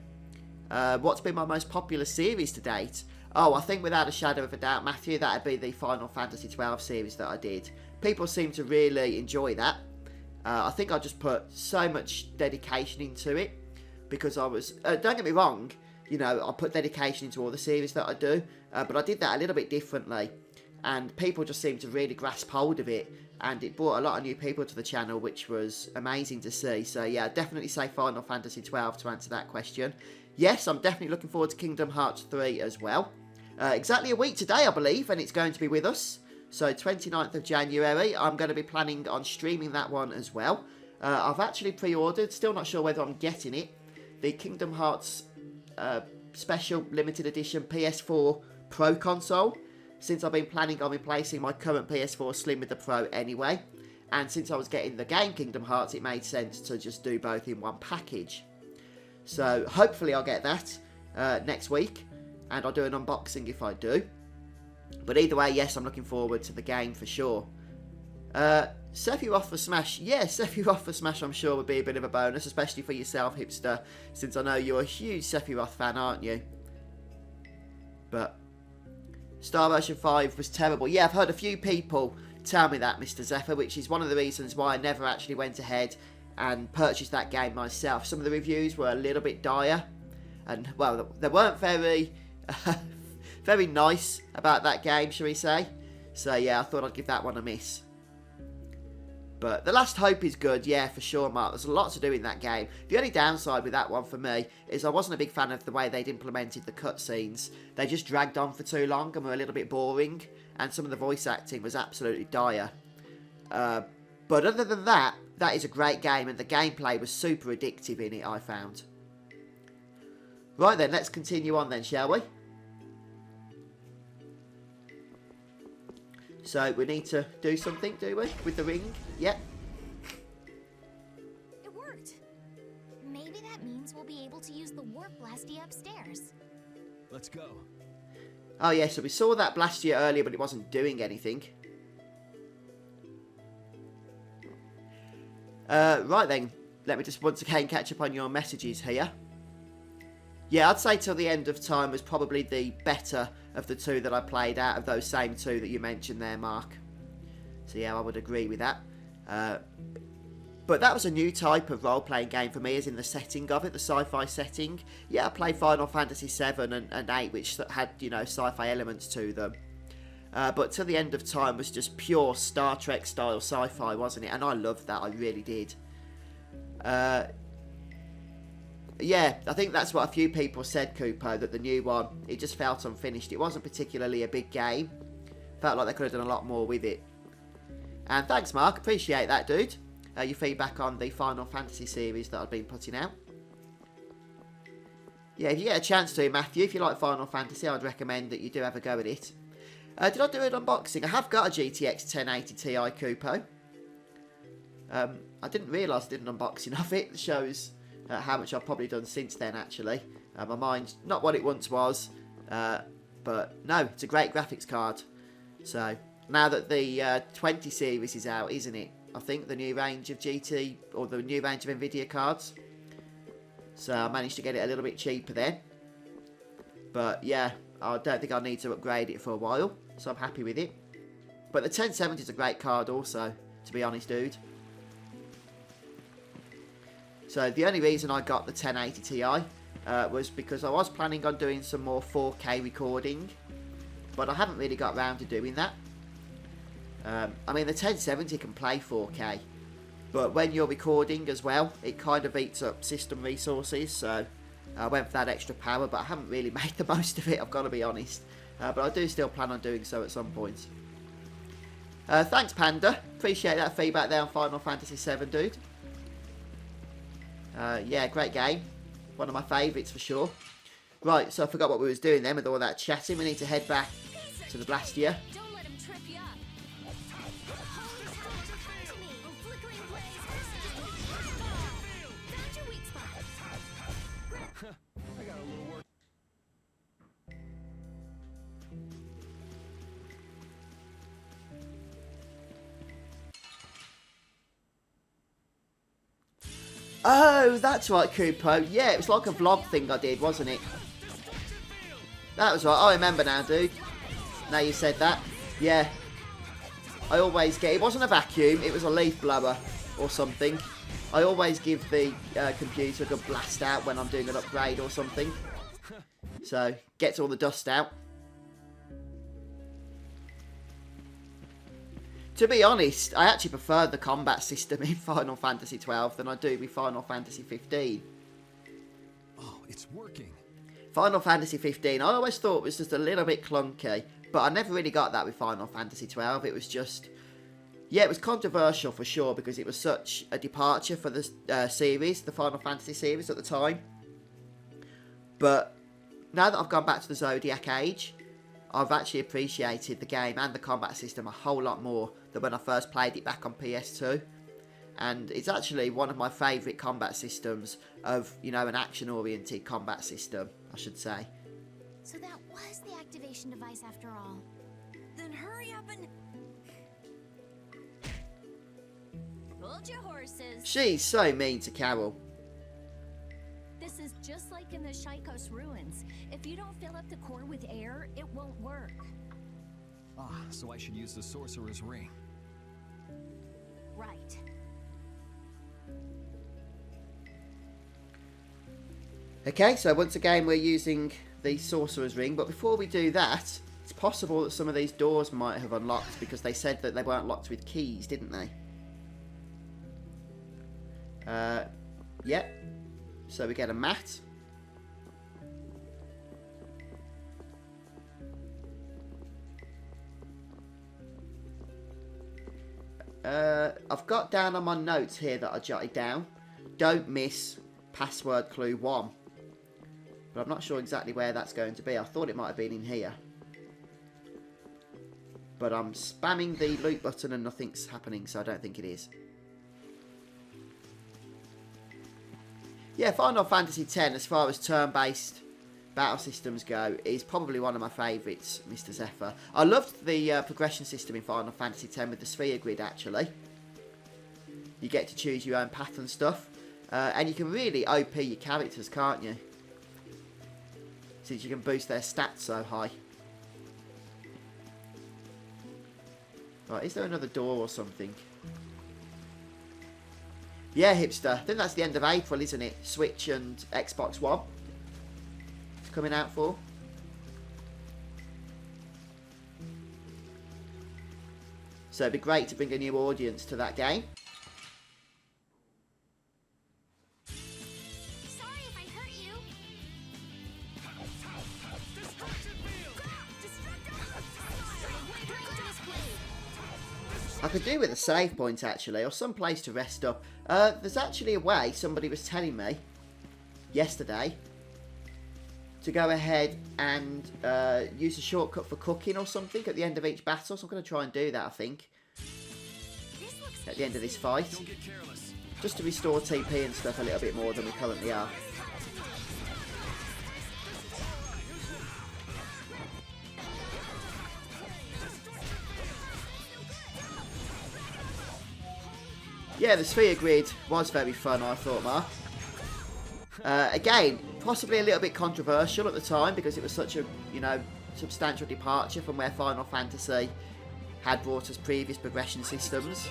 what's been my most popular series to date? Oh, I think without a shadow of a doubt, Matthew, that'd be the Final Fantasy XII series that I did. People seem to really enjoy that. I think I just put so much dedication into it because I was... don't get me wrong, you know, I put dedication into all the series that I do, but I did that a little bit differently. And people just seemed to really grasp hold of it, and it brought a lot of new people to the channel, which was amazing to see. So yeah, I'd definitely say Final Fantasy XII to answer that question. Yes, I'm definitely looking forward to Kingdom Hearts 3 as well. Exactly a week today, I believe, and it's going to be with us. So 29th of January, I'm going to be planning on streaming that one as well. I've actually pre-ordered, still not sure whether I'm getting it, the Kingdom Hearts Special Limited Edition PS4 Pro console, since I've been planning on replacing my current PS4 Slim with the Pro anyway. And since I was getting the game Kingdom Hearts, it made sense to just do both in one package. So hopefully I'll get that next week, and I'll do an unboxing if I do. But either way, yes, I'm looking forward to the game for sure. Sephiroth for Smash. Yeah, Sephiroth for Smash I'm sure would be a bit of a bonus, especially for yourself, Hipster, since I know you're a huge Sephiroth fan, aren't you? But Star Ocean 5 was terrible. Yeah, I've heard a few people tell me that, Mr. Zephyr, which is one of the reasons why I never actually went ahead and purchased that game myself. Some of the reviews were a little bit dire, and, well, they weren't very... very nice about that game, shall we say. So yeah, I thought I'd give that one a miss. But The Last Hope is good, yeah, for sure, Mark. There's a lot to do in that game. The only downside with that one for me is I wasn't a big fan of the way they'd implemented the cutscenes. They just dragged on for too long and were a little bit boring, and some of the voice acting was absolutely dire. But other than that, that is a great game, and the gameplay was super addictive in it, I found. Right then, let's continue on then, shall we? So we need to do something, do we? With the ring? Yep. It worked. Maybe that means we'll be able to use the warp Blastia upstairs. Let's go. Oh yeah, so we saw that Blastia earlier, but it wasn't doing anything. Right then, let me just once again catch up on your messages here. Yeah, I'd say Till the End of Time was probably the better of the two that I played out of those same two that you mentioned there, Mark. So yeah, I would agree with that. But that was a new type of role-playing game for me, as in the setting of it, the sci-fi setting. Yeah, I played Final Fantasy 7 and 8, which had, you know, sci-fi elements to them. But Till the End of Time was just pure Star Trek style sci-fi, wasn't it? And I loved that, I really did. Yeah, I think that's what a few people said, Kupo, that the new one, it just felt unfinished. It wasn't particularly a big game. Felt like they could have done a lot more with it. And thanks, Mark. Appreciate that, dude. Your feedback on the Final Fantasy series that I've been putting out. Yeah, if you get a chance to, Matthew, if you like Final Fantasy, I'd recommend that you do have a go at it. Did I do an unboxing? I have got a GTX 1080 Ti, Kupo. I didn't realise I did an unboxing of it. It shows how much I've probably done since then, actually. My mind's not what it once was. But no, it's a great graphics card. So, now that the 20 series is out, isn't it? I think the new range of GT, or the new range of Nvidia cards. So I managed to get it a little bit cheaper then. But yeah, I don't think I need to upgrade it for a while. So I'm happy with it. But the 1070 is a great card also, to be honest, dude. So the only reason I got the 1080 Ti was because I was planning on doing some more 4K recording. But I haven't really got around to doing that. I mean, the 1070 can play 4K, but when you're recording as well, it kind of eats up system resources, so I went for that extra power, but I haven't really made the most of it, I've got to be honest. But I do still plan on doing so at some point. Thanks, Panda. Appreciate that feedback there on Final Fantasy 7, dude. Yeah, great game. One of my favourites for sure. Right, so I forgot what we was doing then with all that chatting. We need to head back to the Blastia. Oh, that's right, Kupo. Yeah, it was like a vlog thing I did, wasn't it? That was right. I remember now, dude. Now you said that. Yeah. I always get... It wasn't a vacuum. It was a leaf blower or something. I always give the computer a good blast out when I'm doing an upgrade or something. So, gets all the dust out. To be honest, I actually prefer the combat system in Final Fantasy 12 than I do with Final Fantasy 15. Oh, it's working. Final Fantasy 15, I always thought was just a little bit clunky, but I never really got that with Final Fantasy 12. It was just... Yeah, it was controversial for sure, because it was such a departure for the series, the Final Fantasy series at the time. But now that I've gone back to the Zodiac Age, I've actually appreciated the game and the combat system a whole lot more than when I first played it back on PS2. And it's actually one of my favourite combat systems of, you know, an action-oriented combat system, I should say. So that was the activation device after all. Then hurry up and... Hold your horses. She's so mean to Carol. This is just like in the Shaikos ruins. If you don't fill up the core with air, it won't work. Ah, so I should use the Sorcerer's Ring. Right. Okay, so once again we're using the Sorcerer's Ring, but before we do that, it's possible that some of these doors might have unlocked because they said that they weren't locked with keys, didn't they? Yep. So we get a mat. I've got down on my notes here that I jotted down. Don't miss password clue 1. But I'm not sure exactly where that's going to be. I thought it might have been in here. But I'm spamming the loot button and nothing's happening, so I don't think it is. Yeah, Final Fantasy X, as far as turn-based battle systems go, is probably one of my favourites, Mr. Zephyr. I loved the progression system in Final Fantasy X with the sphere grid, actually. You get to choose your own path and stuff. And you can really OP your characters, can't you? Since you can boost their stats so high. Right, is there another door or something? Yeah, hipster. I think that's the end of April, isn't it? Switch and Xbox One. It's coming out for. So it'd be great to bring a new audience to that game. Sorry if I hurt you. I could do with a save point, actually, or some place to rest up. There's actually a way, somebody was telling me yesterday, to go ahead and use a shortcut for cooking or something at the end of each battle. So I'm going to try and do that, I think, at the end of this fight. Just to restore TP and stuff a little bit more than we currently are. Yeah, the sphere grid was very fun, I thought, Mark. Again, possibly a little bit controversial at the time because it was such a, you know, substantial departure from where Final Fantasy had brought us previous progression systems.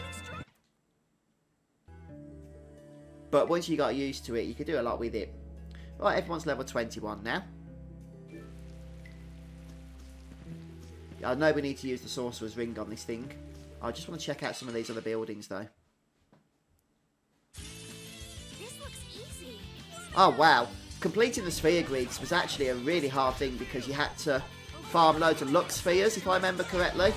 But once you got used to it, you could do a lot with it. Right, everyone's level 21 now. I know we need to use the Sorcerer's Ring on this thing. I just want to check out some of these other buildings, though. Oh wow, completing the sphere grids was actually a really hard thing because you had to farm loads of luck spheres, if I remember correctly,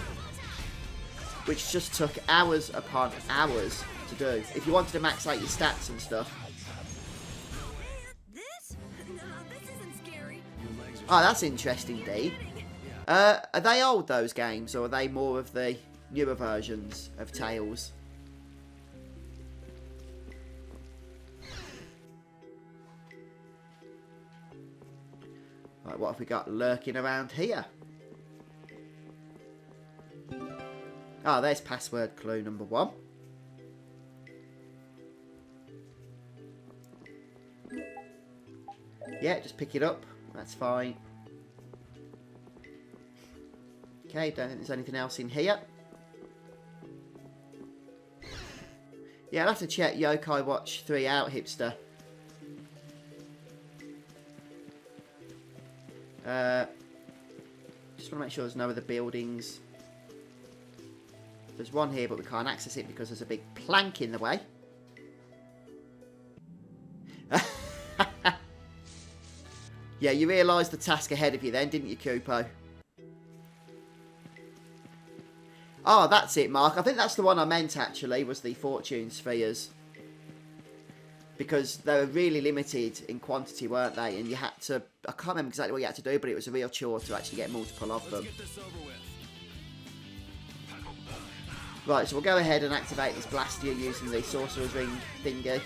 which just took hours upon hours to do if you wanted to max out your stats and stuff. This? No, this isn't scary. Oh, that's interesting, indeed. Are they old, those games, or are they more of the newer versions of Tales? Right, what have we got lurking around here? Oh, there's password clue number 1. Yeah, just pick it up. That's fine. Okay, don't think there's anything else in here. Yeah, I'll have to check Yokai Watch 3 out, hipster. Just want to make sure there's no other buildings. There's one here, but we can't access it because there's a big plank in the way. Yeah, you realised the task ahead of you then, didn't you, Kupo? Oh, that's it, Mark. I think that's the one I meant, actually, was the fortune spheres. Because they were really limited in quantity, weren't they? And you had to... I can't remember exactly what you had to do, but it was a real chore to actually get multiple of them. Right, so we'll go ahead and activate this Blastia using the Sorcerer's Ring thingy.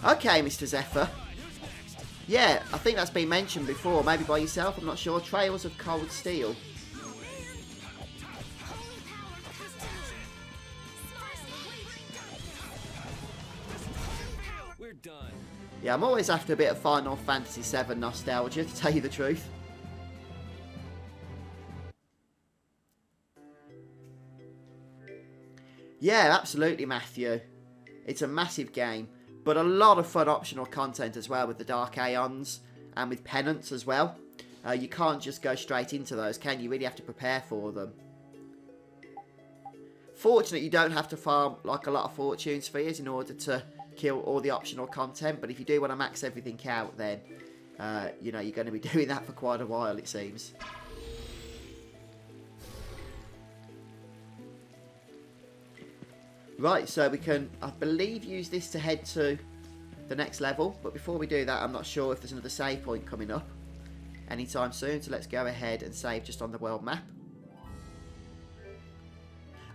Okay, Mr. Zephyr. Yeah, I think that's been mentioned before, maybe by yourself, I'm not sure. Trails of Cold Steel. We're done. Yeah, I'm always after a bit of Final Fantasy VII nostalgia, to tell you the truth. Yeah, absolutely, Matthew. It's a massive game, but a lot of fun optional content as well with the Dark Aeons and with penance as well. You can't just go straight into those, can you? You really have to prepare for them. Fortunately, you don't have to farm like a lot of fortune spheres in order to kill all the optional content, but if you do want to max everything out, then you know, you're going to be doing that for quite a while, it seems. Right, so we can, I believe, use this to head to the next level, but before we do that, I'm not sure if there's another save point coming up anytime soon, so let's go ahead and save just on the world map.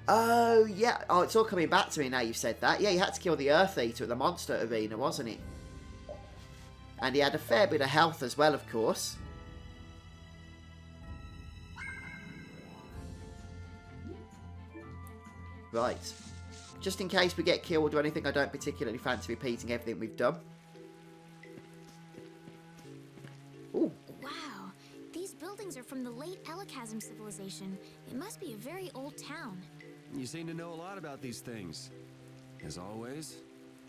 Oh, yeah. Oh, it's all coming back to me now you've said that. Yeah, you had to kill the Earth Eater at the Monster Arena, wasn't it? And he had a fair bit of health as well, of course. Right. Just in case we get killed or anything, I don't particularly fancy repeating everything we've done. Ooh. Wow, these buildings buildings are from the late Elachasm civilization. It must be a very old town. You seem to know a lot about these things. As always.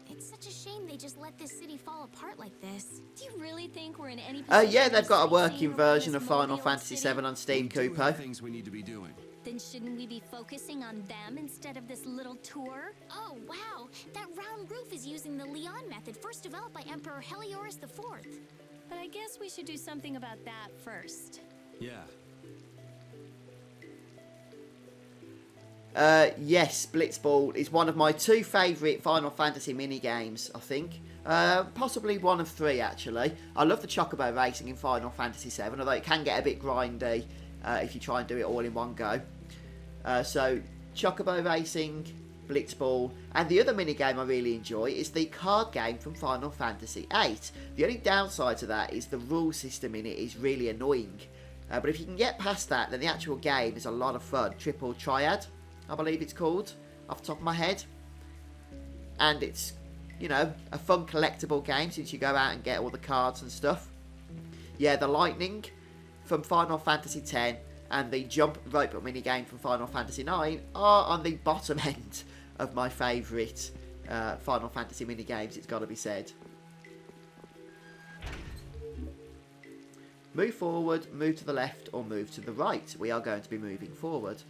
It's such a shame they just let this city fall apart like this. Do you really think we're in any yeah, they've got a working version of Final Fantasy VII on Steam, Kupo. Things we need to be doing. Then shouldn't we be focusing on them instead of this little tour? Oh, wow. That round roof is using the Leon method, first developed by Emperor Heliodorus IV. But I guess we should do something about that first. Yeah. Yes, Blitzball is one of my 2 favourite Final Fantasy mini-games, I think. Possibly one of 3, actually. I love the Chocobo racing in Final Fantasy VII, although it can get a bit grindy if you try and do it all in one go. So, Chocobo racing, Blitzball, and the other mini-game I really enjoy is the card game from Final Fantasy VIII. The only downside to that is the rule system in it is really annoying. But if you can get past that, then the actual game is a lot of fun. Triple Triad, I believe it's called, off the top of my head. And it's, you know, a fun collectible game since you go out and get all the cards and stuff. Yeah, the lightning from Final Fantasy X and the jump rope minigame from Final Fantasy IX are on the bottom end of my favourite Final Fantasy minigames, it's got to be said. Move forward, move to the left, or move to the right. We are going to be moving forward.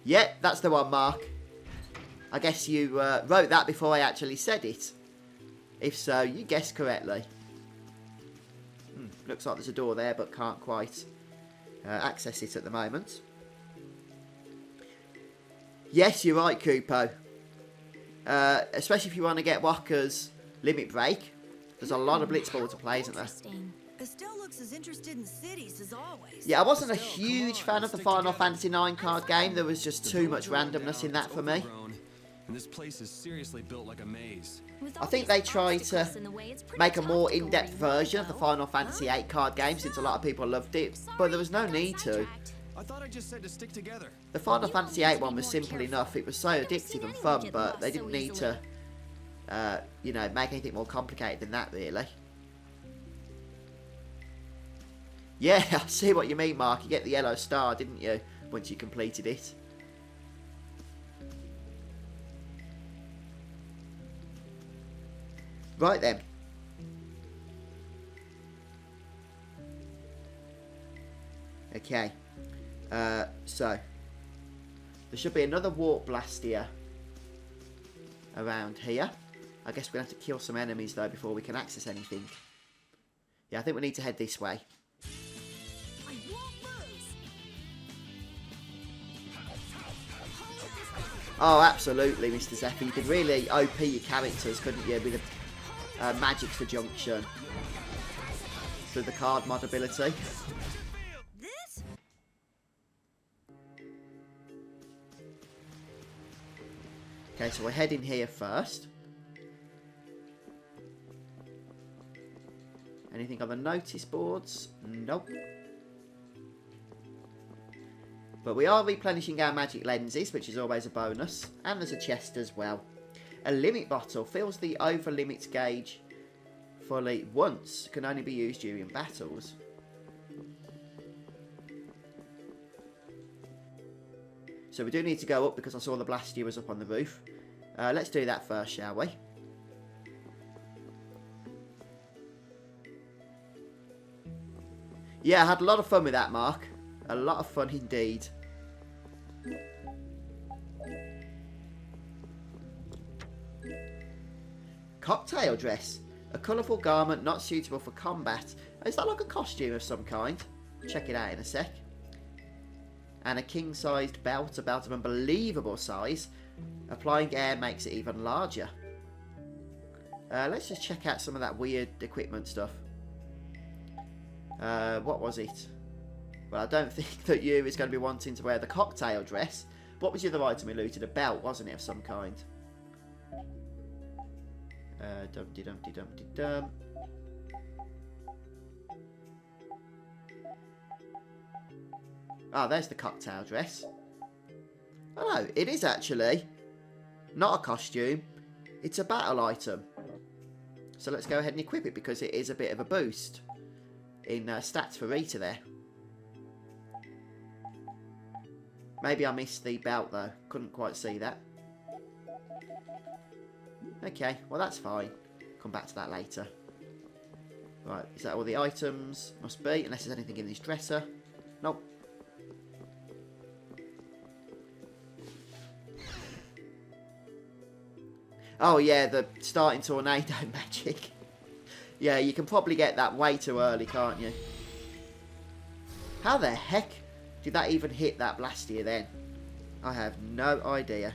Yeah, that's the one, Mark. I guess you wrote that before I actually said it. If so, you guessed correctly. Looks like there's a door there, but can't quite access it at the moment. Yes, you're right, Kupo. Especially if you want to get Wakka's Limit Break. There's a lot of Blitzball to play, isn't there? Estelle looks as interested in cities as always. Yeah, I wasn't a huge fan of the Final Fantasy IX card game. There was just too much randomness in that for me. And this place is seriously built like a maze. I think they tried to make a more in-depth version of the Final Fantasy VIII card game since a lot of people loved it, but there was no need to. I thought I just said to stick together. The Final Fantasy VIII one was simple enough. It was so addictive and fun, but they didn't need to, you know, make anything more complicated than that, really. Yeah, I see what you mean, Mark. You get the yellow star, didn't you, once you completed it? Right then. Okay. So. There should be another warp Blastia around here. I guess we're going to have to kill some enemies, though, before we can access anything. Yeah, I think we need to head this way. Oh, absolutely, Mr. Zephyr. You could really OP your characters, couldn't you, with a magic for junction through the card mod ability. Okay, so we're heading here first. Anything on the notice boards? Nope. But we are replenishing our magic lenses, which is always a bonus. And there's a chest as well. A limit bottle fills the over limit gauge fully once. Can only be used during battles. So we do need to go up because I saw the Blastia was up on the roof. Let's do that first, shall we? Yeah, I had a lot of fun with that, Mark. A lot of fun indeed. Cocktail dress. A colourful garment not suitable for combat. Is that like a costume of some kind? Check it out in a sec. And a king-sized belt, a belt of unbelievable size. Applying air makes it even larger. Let's just check out some of that weird equipment stuff. What was it? Well, I don't think that you is going to be wanting to wear the cocktail dress. What was the other item we looted? A belt, wasn't it, of some kind? Dum-de-dum-de-dum-de-dum. Ah, there's the cocktail dress. Oh no, it is actually not a costume. It's a battle item. So let's go ahead and equip it because it is a bit of a boost. in stats for Rita there. Maybe I missed the belt though. Couldn't quite see that. Okay, well that's fine. Come back to that later. Right, is that all the items? Must be, unless there's anything in this dresser. Nope. Oh yeah, the starting tornado magic. Yeah, you can probably get that way too early, can't you? How the heck did that even hit that Blastia then? I have no idea.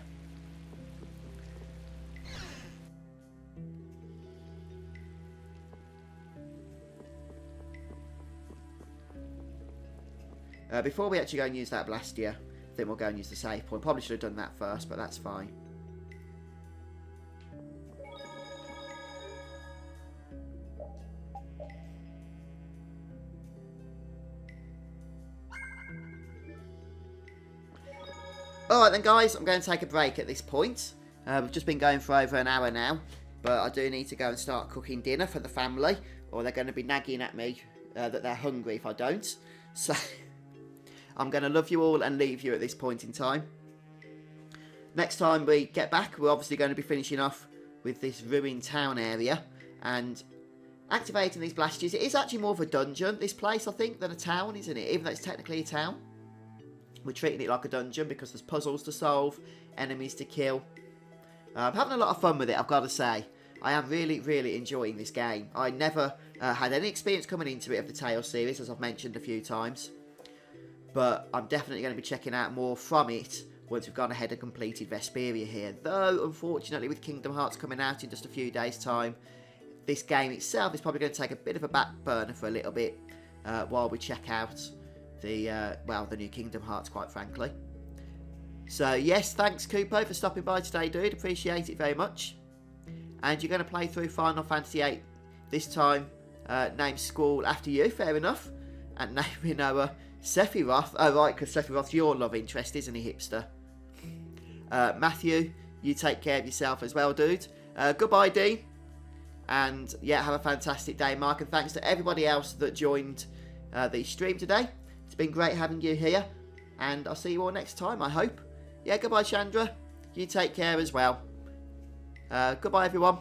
Before we actually go and use that Blastia, I think we'll go and use the save point. Probably should have done that first, but that's fine. Alright then guys, I'm going to take a break at this point. We've just been going for over an hour now, but I do need to go and start cooking dinner for the family, or they're going to be nagging at me that they're hungry if I don't. So I'm going to love you all and leave you at this point in time. Next time we get back, we're obviously going to be finishing off with this ruined town area and activating these Blastias. It is actually more of a dungeon, this place, I think, than a town, isn't it? Even though it's technically a town. We're treating it like a dungeon because there's puzzles to solve, enemies to kill. I'm having a lot of fun with it, I've got to say. I am really, really enjoying this game. I never had any experience coming into it of the Tales series, as I've mentioned a few times. But I'm definitely going to be checking out more from it once we've gone ahead and completed Vesperia here. Though, unfortunately, with Kingdom Hearts coming out in just a few days' time, this game itself is probably going to take a bit of a back burner for a little bit while we check out the new Kingdom Hearts, quite frankly. So yes, thanks Kupo for stopping by today, dude. Appreciate it very much. And you're going to play through Final Fantasy VIII this time. Name Squall after you, fair enough. And naming our Sephiroth. Oh right, because Sephiroth's your love interest, isn't he, hipster? Matthew, you take care of yourself as well, dude. Goodbye, Dean. And yeah, have a fantastic day, Mark. And thanks to everybody else that joined the stream today. It's been great having you here, and I'll see you all next time, I hope. Yeah, goodbye, Chandra. You take care as well. Goodbye, everyone.